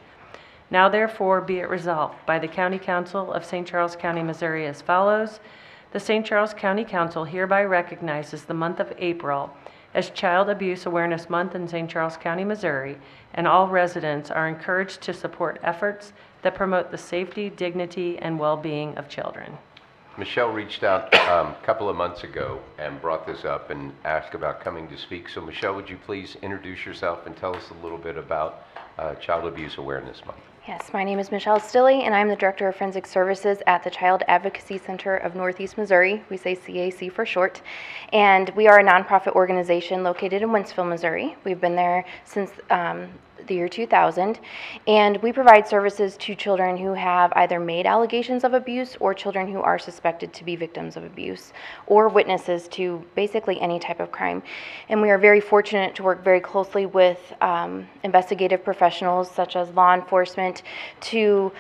Now therefore be it resolved by the County Council of St. Charles County, Missouri as follows. The St. Charles County Council hereby recognizes the month of April as Child Abuse Awareness Month in St. Charles County, Missouri, and all residents are encouraged to support efforts that promote the safety, dignity, and well-being of children. Michelle reached out a couple of months ago and brought this up and asked about coming to speak. So Michelle, would you please introduce yourself and tell us a little bit about Child Abuse Awareness Month? Yes, my name is Michelle Stilley, and I'm the Director of Forensic Services at the Child Advocacy Center of Northeast Missouri. We say CAC for short. And we are a nonprofit organization located in Wentzville, Missouri. We've been there since the year 2000, and we provide services to children who have either made allegations of abuse or children who are suspected to be victims of abuse or witnesses to basically any type of crime. And we are very fortunate to work very closely with investigative professionals such as law enforcement to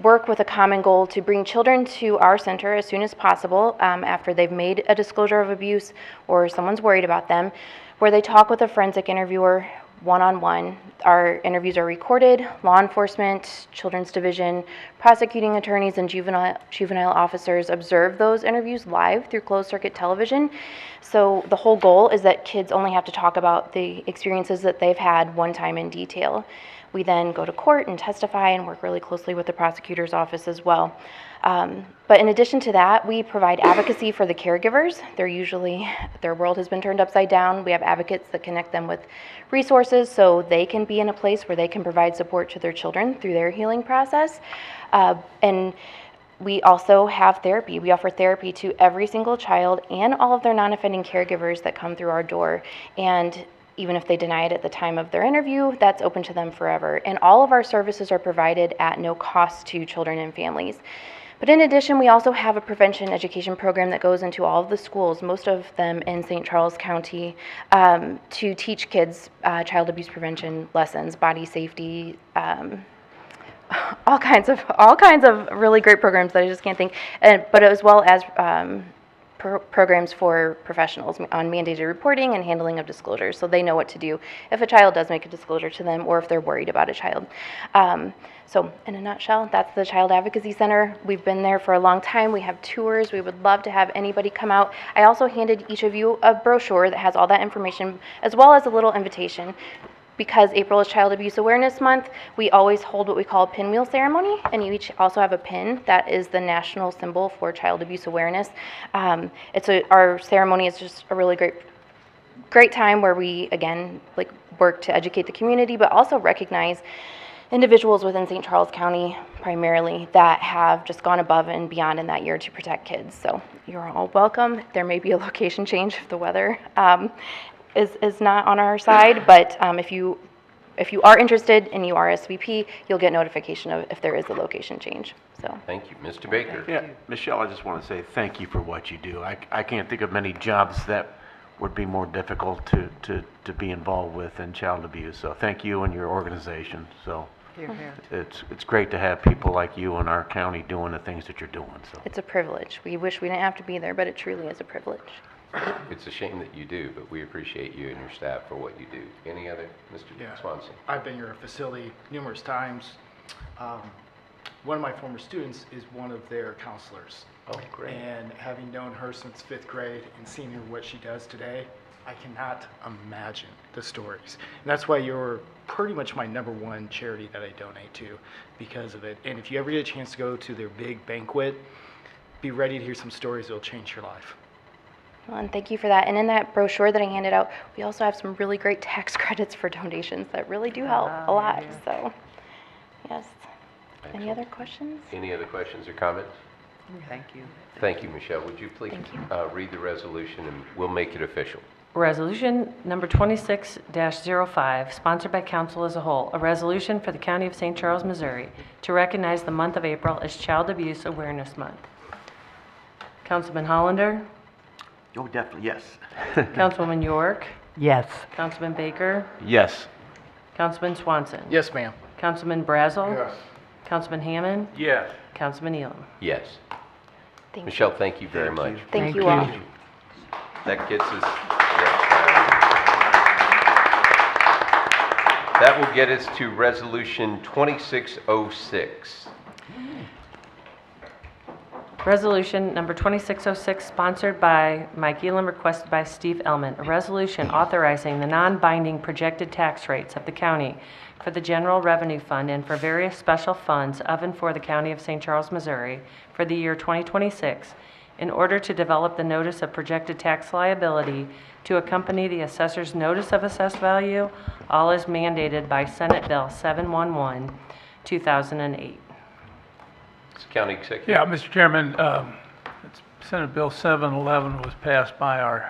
work with a common goal to bring children to our center as soon as possible after they've made a disclosure of abuse or someone's worried about them, where they talk with a forensic interviewer one-on-one. Our interviews are recorded. Law enforcement, children's division, prosecuting attorneys, and juvenile officers observe those interviews live through closed-circuit television. So the whole goal is that kids only have to talk about the experiences that they've had one time in detail. We then go to court and testify and work really closely with the prosecutor's office as well. But in addition to that, we provide advocacy for the caregivers. Their world has been turned upside down. We have advocates that connect them with resources so they can be in a place where they can provide support to their children through their healing process. And we also have therapy. We offer therapy to every single child and all of their non-offending caregivers that come through our door. And even if they deny it at the time of their interview, that's open to them forever. And all of our services are provided at no cost to children and families. But in addition, we also have a prevention education program that goes into all of the schools, most of them in St. Charles County, to teach kids child abuse prevention lessons, body safety, all kinds of really great programs that I just can't think. But as well as programs for professionals on mandated reporting and handling of disclosures, so they know what to do if a child does make a disclosure to them or if they're worried about a child. So in a nutshell, that's the Child Advocacy Center. We've been there for a long time. We have tours. We would love to have anybody come out. I also handed each of you a brochure that has all that information, as well as a little invitation. Because April is Child Abuse Awareness Month, we always hold what we call a pinwheel ceremony, and you each also have a pin that is the national symbol for child abuse awareness. Our ceremony is just a really great time where we, again, work to educate the community, but also recognize individuals within St. Charles County primarily that have just gone above and beyond in that year to protect kids. So you're all welcome. There may be a location change if the weather is not on our side, but if you are interested and you RSVP, you'll get notification of if there is a location change. So thank you. Mr. Baker. Yeah, Michelle, I just want to say thank you for what you do. I can't think of many jobs that would be more difficult to be involved with than child abuse. So thank you and your organization. So Here, here. It's great to have people like you in our county doing the things that you're doing, so. It's a privilege. We wish we didn't have to be there, but it truly is a privilege. It's a shame that you do, but we appreciate you and your staff for what you do. Any other, Mr. Yeah. Swanson? I've been your facility numerous times. One of my former students is one of their counselors. Oh, great. And having known her since 5th grade and seeing her what she does today, I cannot imagine the stories. And that's why you're pretty much my #1 charity that I donate to because of it. And if you ever get a chance to go to their big banquet, be ready to hear some stories that will change your life. Well, and thank you for that. And in that brochure that I handed out, we also have some really great tax credits for donations that really do help a lot. So, yes. Any other questions? Any other questions or comments? Thank you. Thank you, Michelle. Would you please Thank you. read the resolution and we'll make it official? Resolution number 26-05, sponsored by council as a whole. A resolution for the County of St. Charles, Missouri, to recognize the month of April as Child Abuse Awareness Month. Councilman Hollander, Oh, definitely, yes. Councilwoman York, Yes. Councilman Baker, Yes. Councilman Swanson, Yes, ma'am. Councilman Brazel, Yes. Councilman Hammond, Yes. Councilman Elam. Yes. Thank Michelle, thank you very much. you. Thank you all. That gets us, that will get us to Resolution 2606. Resolution number 2606, sponsored by Mike Elam, requested by Steve Elman. A resolution authorizing the non-binding projected tax rates of the county for the General Revenue Fund and for various special funds of and for the County of St. Charles, Missouri for the year 2026 in order to develop the notice of projected tax liability to accompany the assessor's notice of assessed value, all as mandated by Senate Bill 711, 2008. County Executive. Yeah, Mr. Chairman, Senate Bill 711 was passed by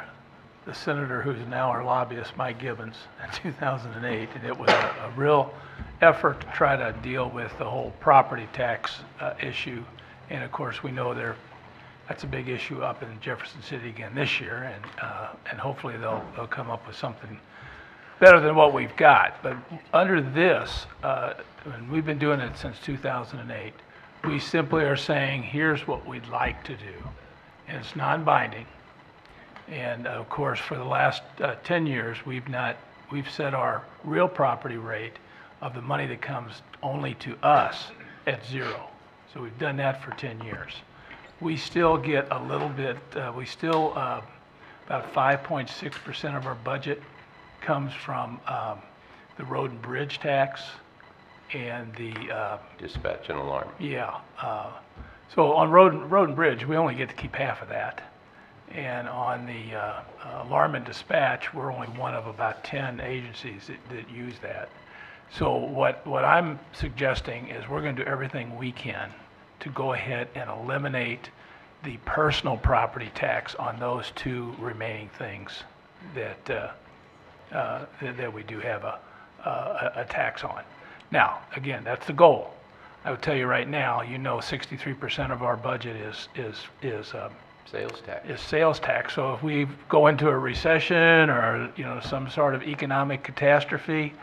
the senator who's now our lobbyist, Mike Gibbons, in 2008, and it was a real effort to try to deal with the whole property tax issue. And of course, we know that's a big issue up in Jefferson City again this year, and hopefully they'll come up with something better than what we've got. But under this, and we've been doing it since 2008, we simply are saying, here's what we'd like to do. And it's non-binding. And of course, for the last 10 years, we've set our real property rate of the money that comes only to us at 0. So we've done that for 10 years. We still get a little bit, about 5.6% of our budget comes from the road and bridge tax and the Dispatch and alarm. yeah. So on road and bridge, we only get to keep half of that. And on the alarm and dispatch, we're only one of about 10 agencies that use that. So what I'm suggesting is we're going to do everything we can to go ahead and eliminate the personal property tax on those two remaining things that we do have a tax on. Now, again, that's the goal. I would tell you right now, 63% of our budget is Sales tax. sales tax. So if we go into a recession or, some sort of economic catastrophe,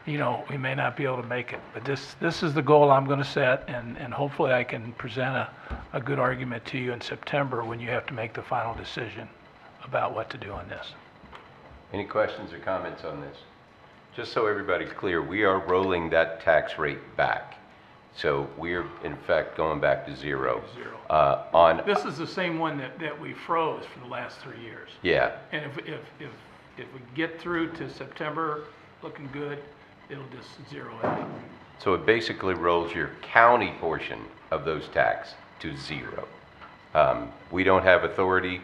we may not be able to make it. But this is the goal I'm going to set, and hopefully I can present a good argument to you in September when you have to make the final decision about what to do on this. Any questions or comments on this? Just so everybody's clear, we are rolling that tax rate back. So we're, in fact, going back to 0. This is the same one that we froze for the last 3 years. Yeah. And if we get through to September looking good, it'll just zero out. So it basically rolls your county portion of those tax to 0. We don't have authority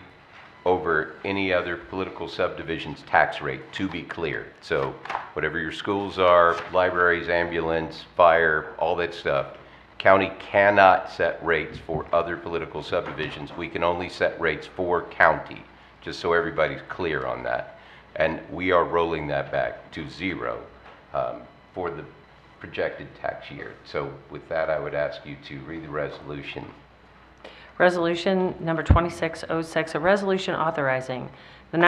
over any other political subdivision's tax rate, to be clear. So whatever your schools are, libraries, ambulance, fire, all that stuff, county cannot set rates for other political subdivisions. We can only set rates for county, just so everybody's clear on that. And we are rolling that back to 0 for the projected tax year. So with that, I would ask you to read the resolution. Resolution number 2606, a resolution authorizing the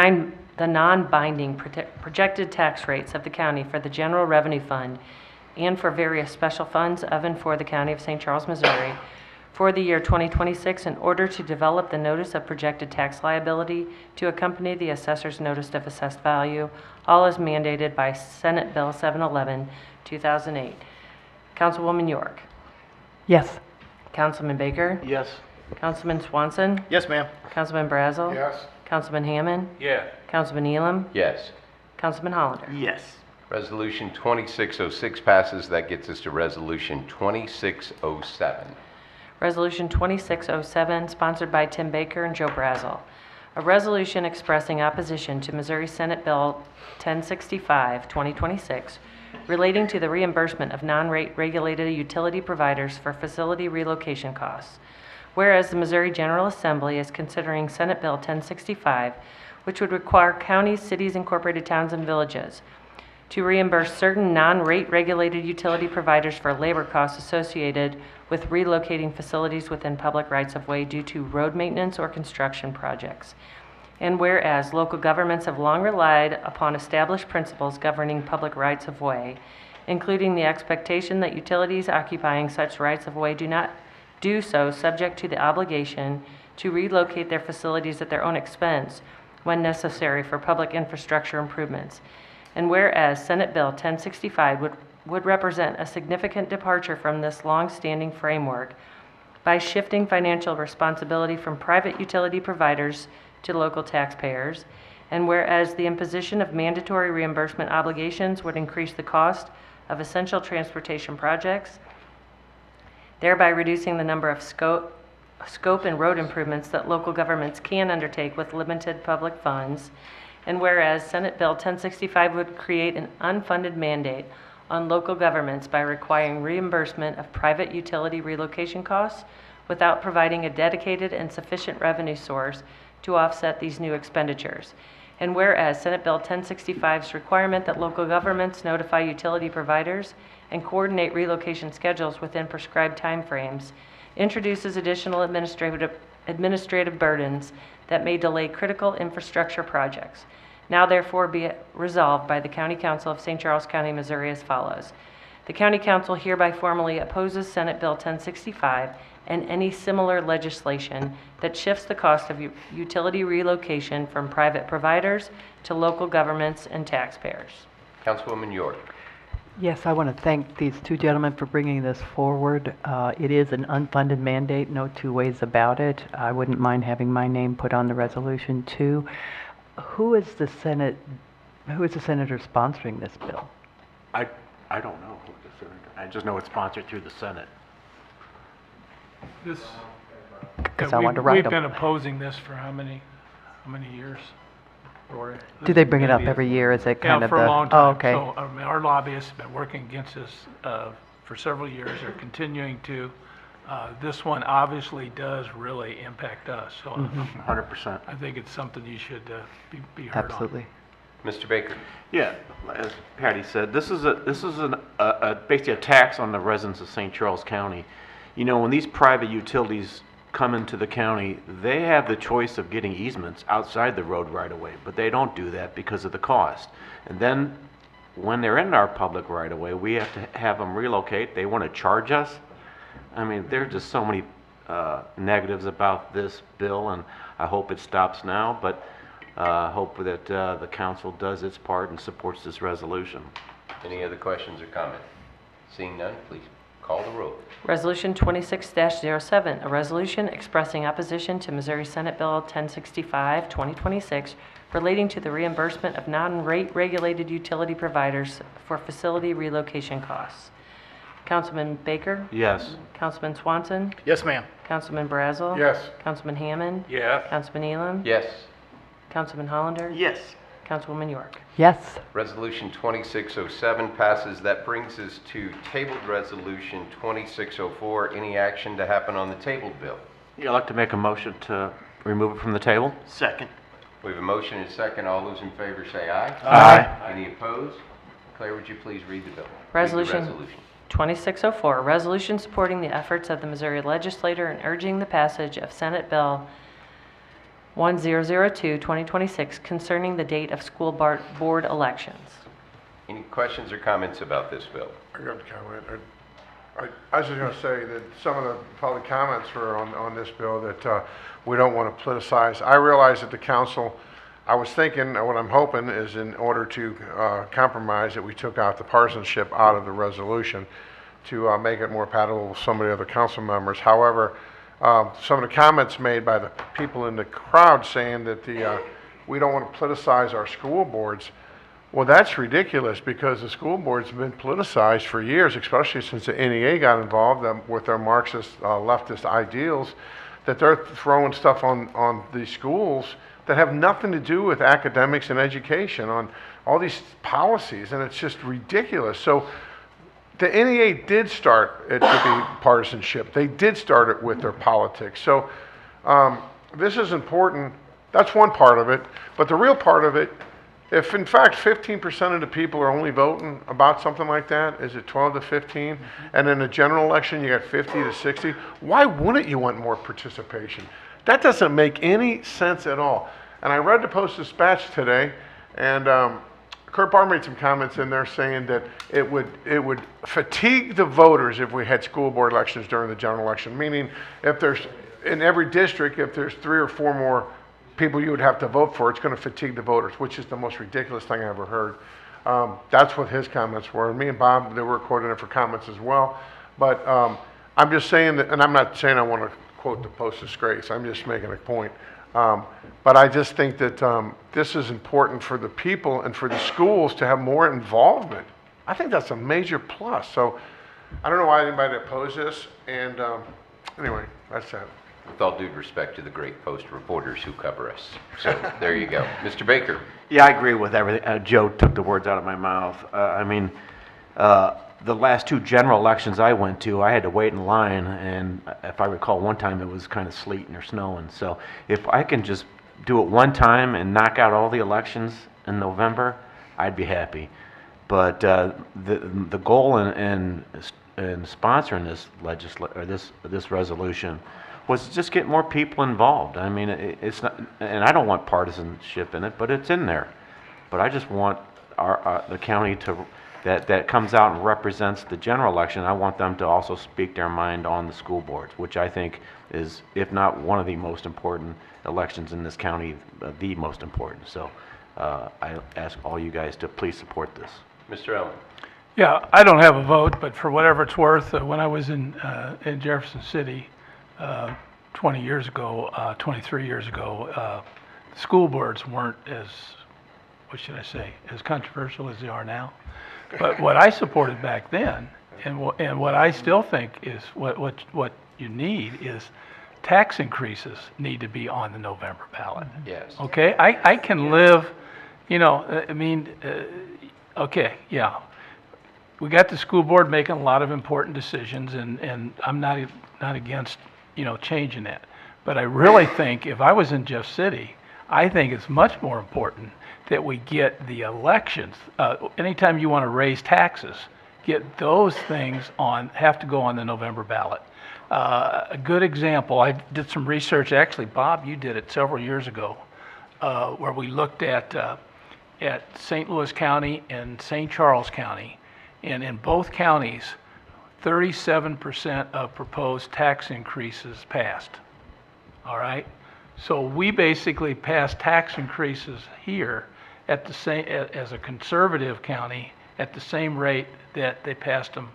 non-binding projected tax rates of the county for the General Revenue Fund and for various special funds of and for the County of St. Charles, Missouri for the year 2026 in order to develop the notice of projected tax liability to accompany the assessor's notice of assessed value, all as mandated by Senate Bill 711, 2008. Councilwoman York. Yes. Councilman Baker. Yes. Councilman Swanson. Yes, ma'am. Councilman Brazel. Yes. Councilman Hammond. Yes. Councilman Elam. Yes. Councilman Hollander. Yes. Resolution 2606 passes. That gets us to Resolution 2607. Resolution 2607, sponsored by Tim Baker and Joe Brazel. A resolution expressing opposition to Missouri Senate Bill 1065, 2026, relating to the reimbursement of non-rate regulated utility providers for facility relocation costs. Whereas the Missouri General Assembly is considering Senate Bill 1065, which would require counties, cities, incorporated towns, and villages to reimburse certain non-rate regulated utility providers for labor costs associated with relocating facilities within public rights-of-way due to road maintenance or construction projects. And whereas local governments have long relied upon established principles governing public rights-of-way, including the expectation that utilities occupying such rights-of-way do not do so subject to the obligation to relocate their facilities at their own expense when necessary for public infrastructure improvements. And whereas Senate Bill 1065 would represent a significant departure from this long-standing framework by shifting financial responsibility from private utility providers to local taxpayers, and whereas the imposition of mandatory reimbursement obligations would increase the cost of essential transportation projects, thereby reducing the number of scope and road improvements that local governments can undertake with limited public funds. And whereas Senate Bill 1065 would create an unfunded mandate on local governments by requiring reimbursement of private utility relocation costs without providing a dedicated and sufficient revenue source to offset these new expenditures. And whereas Senate Bill 1065's requirement that local governments notify utility providers and coordinate relocation schedules within prescribed timeframes introduces additional administrative burdens that may delay critical infrastructure projects. Now therefore be it resolved by the County Council of St. Charles County, Missouri as follows. The County Council hereby formally opposes Senate Bill 1065 and any similar legislation that shifts the cost of utility relocation from private providers to local governments and taxpayers. Councilwoman York. Yes, I want to thank these two gentlemen for bringing this forward. It is an unfunded mandate, no two ways about it. I wouldn't mind having my name put on the resolution too. Who is the senator sponsoring this bill? I don't know who the senator. I just know it's sponsored through the Senate. This. 'Cause I wanted to write We've them. been opposing this for how many years? Rory? Do they bring it up Maybe every year? Is it kind Yeah, of for a the- long oh, time. okay. So, I mean, our lobbyists have been working against this for several years. They're continuing to. This one obviously does really impact us. So 100%. I think it's something you should be heard on. Absolutely. Mr. Baker. Yeah, as Patty said, this is basically a tax on the residents of St. Charles County. You know, when these private utilities come into the county, they have the choice of getting easements outside the road right away, but they don't do that because of the cost. And then when they're in our public right away, we have to have them relocate. They want to charge us. I mean, there are just so many negatives about this bill, and I hope it stops now, but hope that the council does its part and supports this resolution. Any other questions or comments? Seeing none, please call the roll. Resolution 26-07, a resolution expressing opposition to Missouri Senate Bill 1065, 2026, relating to the reimbursement of non-rate regulated utility providers for facility relocation costs. Councilman Baker? Yes. Councilman Swanson? Yes, ma'am. Councilman Brazel? Yes. Councilman Hammond? Yes. Councilman Elam? Yes. Councilman Hollander? Yes. Councilwoman York? Yes. Resolution 2607 passes. That brings us to tabled resolution 2604. Any action to happen on the tabled bill? Yeah, I'd like to make a motion to remove it from the table. Second. We have a motion and a second. All those in favor say aye. Aye. Any opposed? Claire, would you please read the bill? Resolution. Read the resolution. 2604, a resolution supporting the efforts of the Missouri legislature and urging the passage of Senate Bill 1002, 2026 concerning the date of school board elections. Any questions or comments about this bill? I got a comment. I was just going to say that some of the public comments were on this bill that we don't want to politicize. I realize that the council, I was thinking, what I'm hoping is in order to compromise that we took out the partisanship out of the resolution to make it more palatable with some of the other council members. However, some of the comments made by the people in the crowd saying that we don't want to politicize our school boards. Well, that's ridiculous because the school boards have been politicized for years, especially since the NEA got involved with their Marxist, leftist ideals, that they're throwing stuff on the schools that have nothing to do with academics and education, on all these policies, and it's just ridiculous. So the NEA did start it to be partisanship. They did start it with their politics. So this is important. That's one part of it. But the real part of it, if in fact 15% of the people are only voting about something like that, is it 12 to 15? And in a general election you got 50 to 60, why wouldn't you want more participation? That doesn't make any sense at all. And I read the Post-Dispatch today, and Kurt Barr made some comments in there saying that it would fatigue the voters if we had school board elections during the general election, meaning if there's, in every district, if there's 3 or 4 more people you would have to vote for, it's going to fatigue the voters, which is the most ridiculous thing I ever heard. That's what his comments were. And me and Bob, they were quoting it for comments as well. But I'm just saying that, and I'm not saying I want to quote the Post-Disgrace, I'm just making a point. But I just think that this is important for the people and for the schools to have more involvement. I think that's a major plus. So I don't know why anybody opposed this. And anyway, that's that. With all due respect to the great Post reporters who cover us. So there you go. Mr. Baker. Yeah, I agree with everything. Joe took the words out of my mouth. The last 2 general elections I went to, I had to wait in line, and if I recall, one time it was kind of sleeting or snowing. So if I can just do it one time and knock out all the elections in November, I'd be happy. But the goal in sponsoring this resolution was just get more people involved. I mean, it's not, and I don't want partisanship in it, but it's in there. But I just want the county to, that comes out and represents the general election, I want them to also speak their mind on the school boards, which I think is, if not one of the most important elections in this county, the most important. So I ask all you guys to please support this. Mr. Allen. Yeah, I don't have a vote, but for whatever it's worth, when I was in Jefferson City 20 years ago, 23 years ago, school boards weren't as, what should I say, as controversial as they are now. But what I supported back then, and what I still think is what you need is tax increases need to be on the November ballot. Yes. Okay, I can live, okay, yeah. We got the school board making a lot of important decisions, and I'm not against, changing that. But I really think if I was in Jeff City, I think it's much more important that we get the elections. Anytime you want to raise taxes, get those things have to go on the November ballot. A good example, I did some research, actually, Bob, you did it several years ago, where we looked at St. Louis County and St. Charles County. And in both counties, 37% of proposed tax increases passed. All right? So we basically passed tax increases here at the same, as a conservative county, at the same rate that they passed them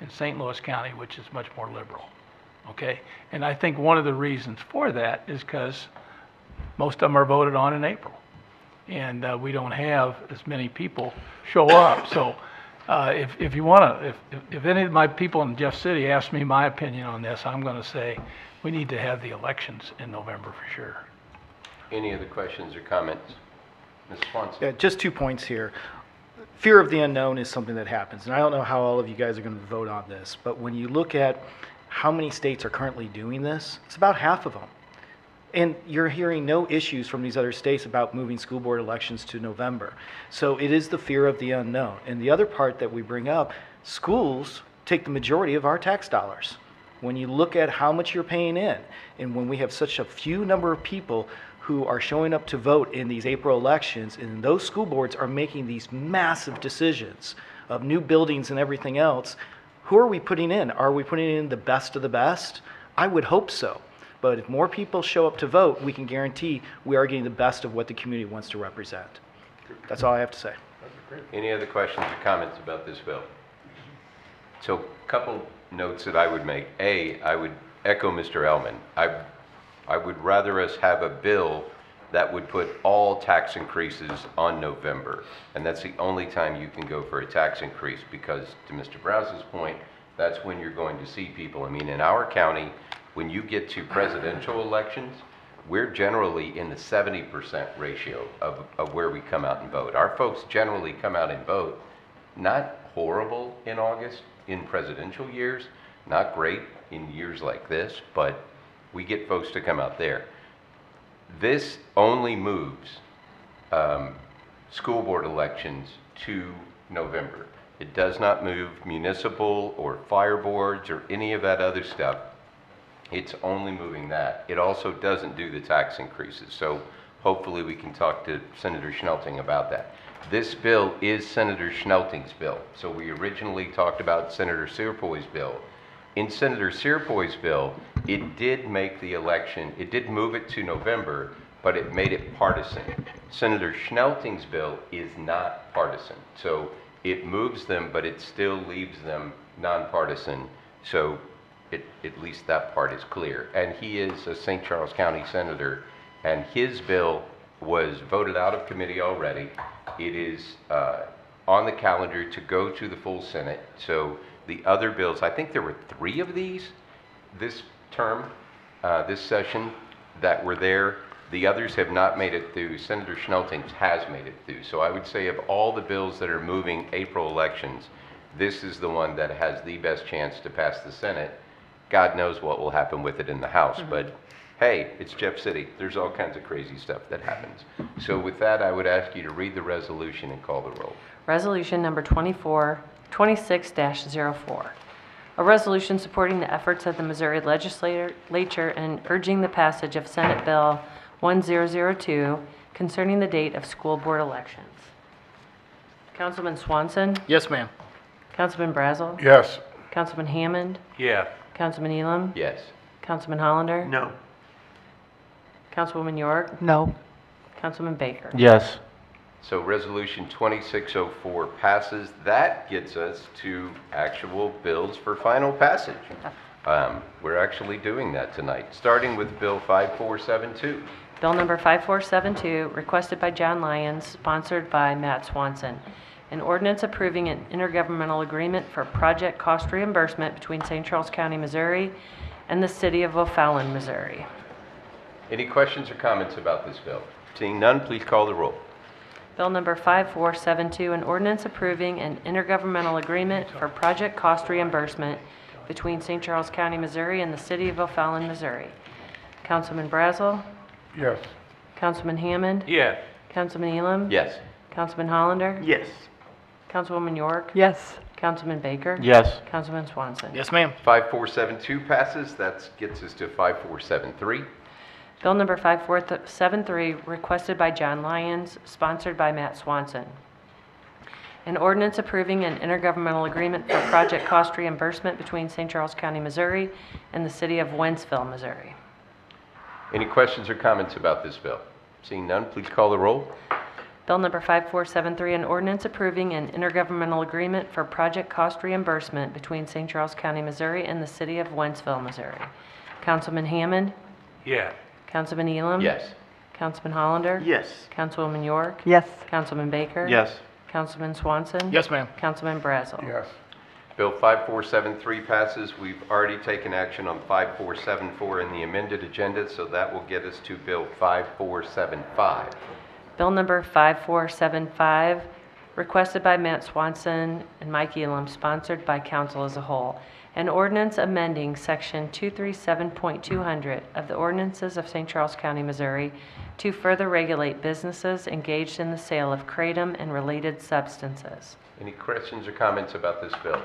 in St. Louis County, which is much more liberal. Okay? And I think one of the reasons for that is because most of them are voted on in April. And we don't have as many people show up. So if you want to, if any of my people in Jeff City ask me my opinion on this, I'm going to say we need to have the elections in November for sure. Any other questions or comments? Ms. Swanson. Yeah, just 2 points here. Fear of the unknown is something that happens, and I don't know how all of you guys are going to vote on this, but when you look at how many states are currently doing this, it's about half of them. And you're hearing no issues from these other states about moving school board elections to November. So it is the fear of the unknown. And the other part that we bring up, schools take the majority of our tax dollars. When you look at how much you're paying in, and when we have such a few number of people who are showing up to vote in these April elections, and those school boards are making these massive decisions of new buildings and everything else, who are we putting in? Are we putting in the best of the best? I would hope so. But if more people show up to vote, we can guarantee we are getting the best of what the community wants to represent. That's all I have to say. Any other questions or comments about this bill? So, a couple notes that I would make. A, I would echo Mr. Ellman. I would rather us have a bill that would put all tax increases on November. And that's the only time you can go for a tax increase, because to Mr. Browse's point, that's when you're going to see people. I mean, in our county, when you get to presidential elections, we're generally in the 70% ratio of where we come out and vote. Our folks generally come out and vote. Not horrible in August in presidential years, not great in years like this, but we get folks to come out there. This only moves school board elections to November. It does not move municipal or fire boards or any of that other stuff. It's only moving that. It also doesn't do the tax increases. So hopefully we can talk to Senator Schnelting about that. This bill is Senator Schnelting's bill. So we originally talked about Senator Searpoy's bill. In Senator Searpoy's bill, it did make the election, it did move it to November, but it made it partisan. Senator Schnelting's bill is not partisan. So it moves them, but it still leaves them nonpartisan. So at least that part is clear. And he is a St. Charles County senator, and his bill was voted out of committee already. It is on the calendar to go to the full Senate. So the other bills, I think there were 3 of these this term, this session, that were there. The others have not made it through. Senator Schnelting's has made it through. So I would say of all the bills that are moving April elections, this is the one that has the best chance to pass the Senate. God knows what will happen with it in the House, but hey, it's Jeff City. There's all kinds of crazy stuff that happens. So with that, I would ask you to read the resolution and call the roll. Resolution number 26-04. A resolution supporting the efforts of the Missouri Legislature and urging the passage of Senate Bill 1002 concerning the date of school board elections. Councilman Swanson? Yes, ma'am. Councilman Brazel? Yes. Councilman Hammond? Yeah. Councilman Elam? Yes. Councilman Hollander? No. Councilwoman York? No. Councilman Baker? Yes. So resolution 2604 passes. That gets us to actual bills for final passage. We're actually doing that tonight, starting with Bill 5472. Bill number 5472, requested by John Lyons, sponsored by Matt Swanson. An ordinance approving an intergovernmental agreement for project cost reimbursement between St. Charles County, Missouri and the city of O'Fallon, Missouri. Any questions or comments about this bill? Seeing none, please call the roll. Bill number 5472, an ordinance approving an intergovernmental agreement for project cost reimbursement between St. Charles County, Missouri and the city of O'Fallon, Missouri. Councilman Brazel? Yes. Councilman Hammond? Yeah. Councilman Elam? Yes. Councilman Hollander? Yes. Councilwoman York? Yes. Councilman Baker? Yes. Councilman Swanson? Yes, ma'am. 5472 passes. That gets us to 5473. Bill number 5473, requested by John Lyons, sponsored by Matt Swanson. An ordinance approving an intergovernmental agreement for project cost reimbursement between St. Charles County, Missouri and the city of Wentzville, Missouri. Any questions or comments about this bill? Seeing none, please call the roll. Bill number 5473, an ordinance approving an intergovernmental agreement for project cost reimbursement between St. Charles County, Missouri and the city of Wentzville, Missouri. Councilman Hammond? Yeah. Councilman Elam? Yes. Councilman Hollander? Yes. Councilwoman York? Yes. Councilman Baker? Yes. Councilman Swanson? Yes, ma'am. Councilman Brazel? Yes. Bill 5473 passes. We've already taken action on 5474 in the amended agenda, so that will get us to Bill 5475. Bill number 5475, requested by Matt Swanson and Mike Elam, sponsored by council as a whole. An ordinance amending section 237.200 of the ordinances of St. Charles County, Missouri to further regulate businesses engaged in the sale of kratom and related substances. Any questions or comments about this bill?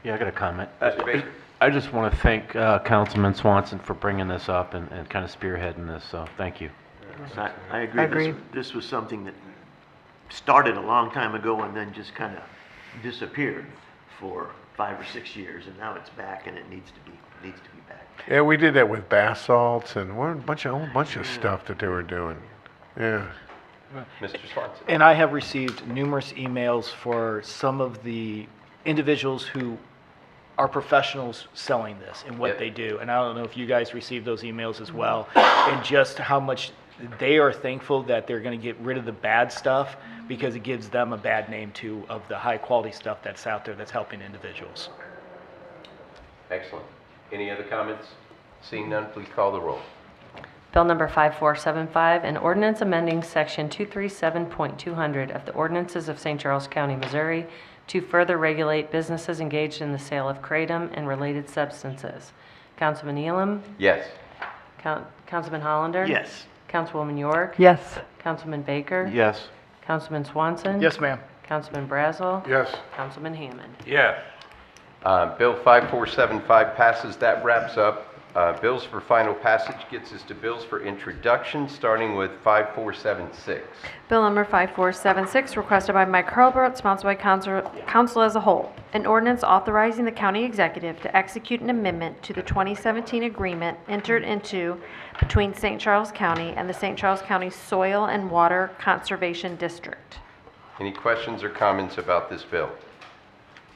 Yeah, I got a comment. Mr. Baker? I just want to thank Councilman Swanson for bringing this up and kind of spearheading this, so thank you. I agree. Agreed. This was something that started a long time ago and then just kind of disappeared for 5 or 6 years, and now it's back and it needs to be back. Yeah, we did that with bath salts and a whole bunch of stuff that they were doing. Yeah. Mr. Swanson. And I have received numerous emails for some of the individuals who are professionals selling this and what Yep. they do. And I don't know if you guys received those emails as well, and just how much they are thankful that they're going to get rid of the bad stuff because it gives them a bad name too of the high quality stuff that's out there that's helping individuals. Excellent. Any other comments? Seeing none, please call the roll. Bill number 5475, an ordinance amending section 237.200 of the ordinances of St. Charles County, Missouri to further regulate businesses engaged in the sale of kratom and related substances. Councilman Elam? Yes. Councilman Hollander? Yes. Councilwoman York? Yes. Councilman Baker? Yes. Councilman Swanson? Yes, ma'am. Councilman Brazel? Yes. Councilman Hammond? Yes. Bill 5475 passes. That wraps up bills for final passage, gets us to bills for introduction, starting with 5476. Bill number 5476, requested by Mike Hurlbert, sponsored by council as a whole. An ordinance authorizing the county executive to execute an amendment to the 2017 agreement entered into between St. Charles County and the St. Charles County Soil and Water Conservation District. Any questions or comments about this bill?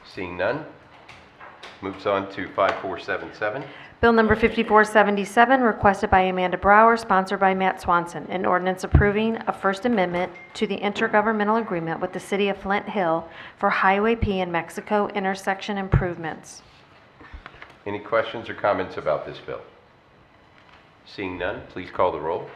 Seeing none, moves on to 5477. Bill number 5477, requested by Amanda Brower, sponsored by Matt Swanson. An ordinance approving a First Amendment to the intergovernmental agreement with the City of Flint Hill for Highway P and Mexico intersection improvements. Any questions or comments about this bill? Seeing none, please call the roll.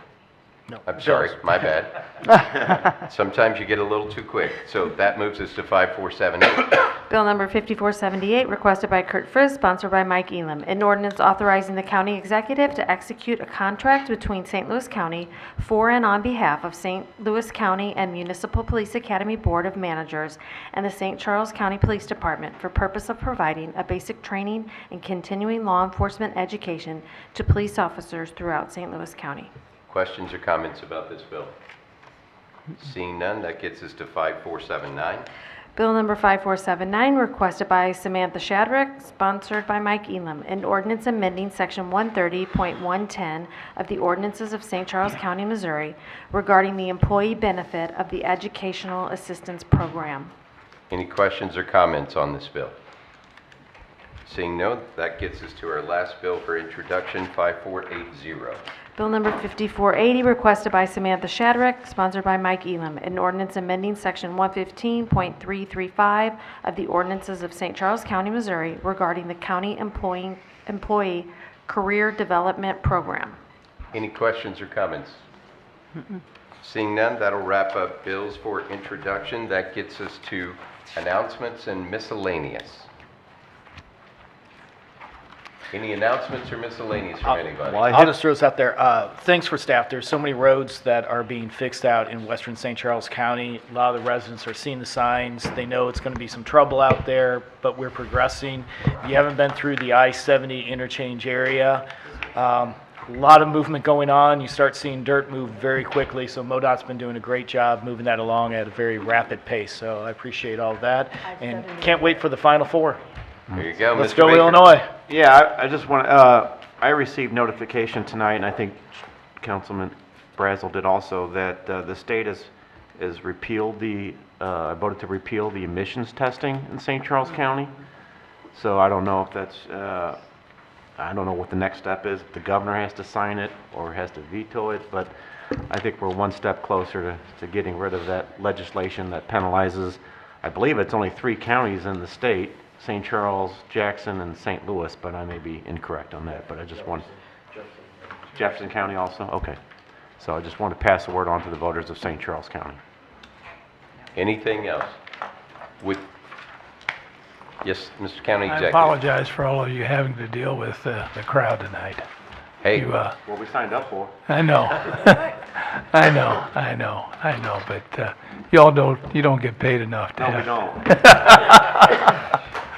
No. I'm sorry, Bills. my bad. Sometimes you get a little too quick. So that moves us to 5478. Bill number 5478, requested by Kurt Friz, sponsored by Mike Elam. An ordinance authorizing the county executive to execute a contract between St. Louis County for and on behalf of St. Louis County and Municipal Police Academy Board of Managers and the St. Charles County Police Department for purpose of providing a basic training and continuing law enforcement education to police officers throughout St. Louis County. Questions or comments about this bill? Seeing none, that gets us to 5479. Bill number 5479, requested by Samantha Shadrick, sponsored by Mike Elam. An ordinance amending section 130.110 of the ordinances of St. Charles County, Missouri regarding the employee benefit of the Educational Assistance Program. Any questions or comments on this bill? Seeing no, that gets us to our last bill for introduction, 5480. Bill number 5480, requested by Samantha Shadrick, sponsored by Mike Elam. An ordinance amending section 115.335 of the ordinances of St. Charles County, Missouri regarding the county employee career development program. Any questions or comments? Seeing none, that'll wrap up bills for introduction. That gets us to announcements and miscellaneous. Any announcements or miscellaneous from anybody? I'll just throw this out there. Thanks for staff. There's so many roads that are being fixed out in western St. Charles County. A lot of the residents are seeing the signs. They know it's going to be some trouble out there, but we're progressing. If you haven't been through the I-70 interchange area, a lot of movement going on. You start seeing dirt move very quickly, so MoDOT's been doing a great job moving that along at a very rapid pace. So I appreciate all of that, and can't wait for the Final Four. There you go, Let's Mr. go, Baker. Illinois. Yeah, I just want, I received notification tonight, and I think Councilman Brazel did also, that the state has repealed voted to repeal the emissions testing in St. Charles County. So I don't know if that's, I don't know what the next step is. If the governor has to sign it or has to veto it, but I think we're one step closer to getting rid of that legislation that penalizes, I believe it's only 3 counties in the state, St. Charles, Jackson, and St. Louis, but I may be incorrect on that, but I just want... Jefferson County also? Okay. So I just want to pass the word on to the voters of St. Charles County. Anything else? Yes, Mr. County I Executive. apologize for all of you having to deal with the crowd tonight. Hey. What we signed up for. I know. I know, but you don't get paid enough to No, we have. don't.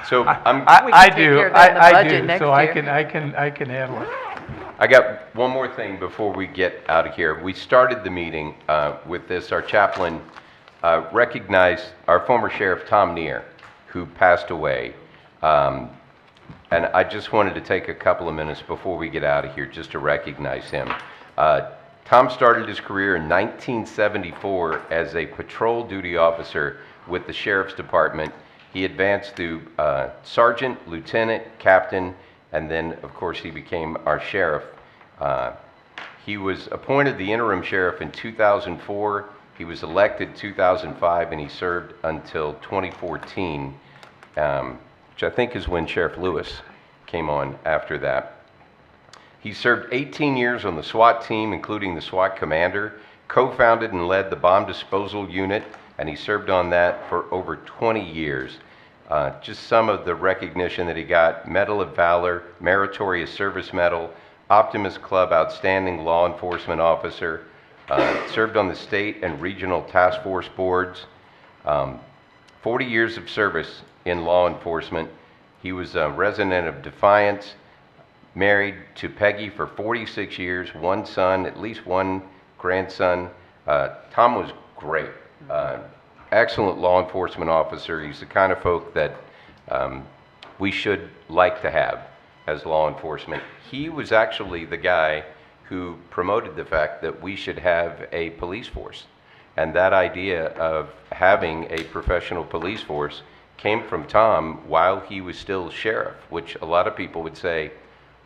So I do, so I can handle it. I got one more thing before we get out of here. We started the meeting with this. Our chaplain recognized our former sheriff, Tom Neer, who passed away. And I just wanted to take a couple of minutes before we get out of here just to recognize him. Tom started his career in 1974 as a patrol duty officer with the Sheriff's Department. He advanced through sergeant, lieutenant, captain, and then, of course, he became our sheriff. He was appointed the interim sheriff in 2004. He was elected 2005, and he served until 2014, which I think is when Sheriff Lewis came on after that. He served 18 years on the SWAT team, including the SWAT commander, co-founded and led the bomb disposal unit, and he served on that for over 20 years. Just some of the recognition that he got: Medal of Valor, Meritorious Service Medal, Optimist Club Outstanding Law Enforcement Officer, served on the state and regional task force boards, 40 years of service in law enforcement. He was a resident of Defiance, married to Peggy for 46 years, one son, at least one grandson. Tom was great. Excellent law enforcement officer. He's the kind of folk that we should like to have as law enforcement. He was actually the guy who promoted the fact that we should have a police force. And that idea of having a professional police force came from Tom while he was still sheriff, which a lot of people would say,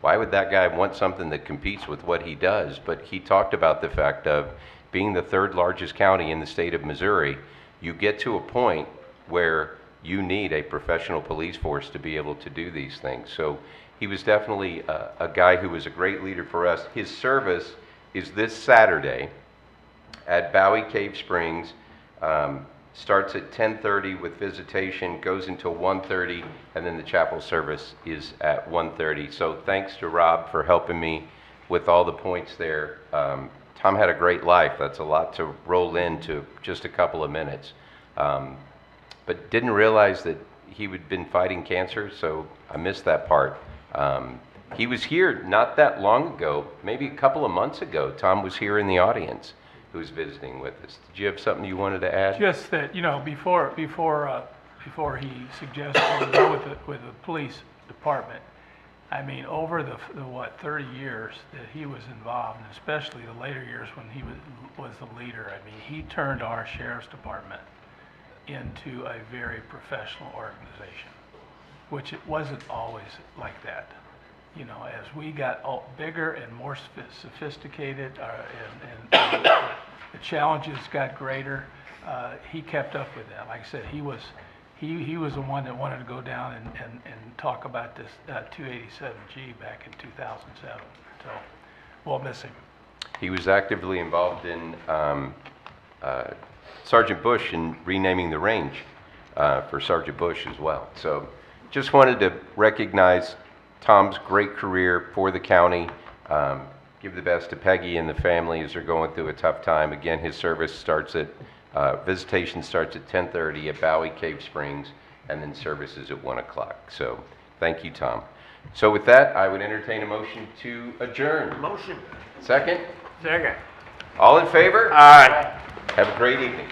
why would that guy want something that competes with what he does? But he talked about the fact of being the third largest county in the state of Missouri, you get to a point where you need a professional police force to be able to do these things. So he was definitely a guy who was a great leader for us. His service is this Saturday at Bowie Cave Springs. Starts at 10:30 with visitation, goes until 1:30, and then the chapel service is at 1:30. So thanks to Rob for helping me with all the points there. Tom had a great life. That's a lot to roll into just a couple of minutes. But didn't realize that he had been fighting cancer, so I missed that part. He was here not that long ago, maybe a couple of months ago. Tom was here in the audience, who's visiting with us. Did you have something you wanted to add? Just that, before he suggested we go with the police department, I mean, over the 30 years that he was involved, and especially the later years when he was the leader, I mean, he turned our sheriff's department into a very professional organization, which it wasn't always like that. As we got bigger and more sophisticated, and the challenges got greater, he kept up with that. Like I said, he was the one that wanted to go down and talk about this 287G back in 2007. So we'll miss him. He was actively involved in Sergeant Bush in renaming the range for Sergeant Bush as well. So just wanted to recognize Tom's great career for the county. Give the best to Peggy and the family as they're going through a tough time. Again, his service starts at, visitation starts at 10:30 at Bowie Cave Springs, and then services at 1 o'clock. So thank you, Tom. So with that, I would entertain a motion to adjourn. Motion. Second? Second. All in favor? Aye. Have a great evening.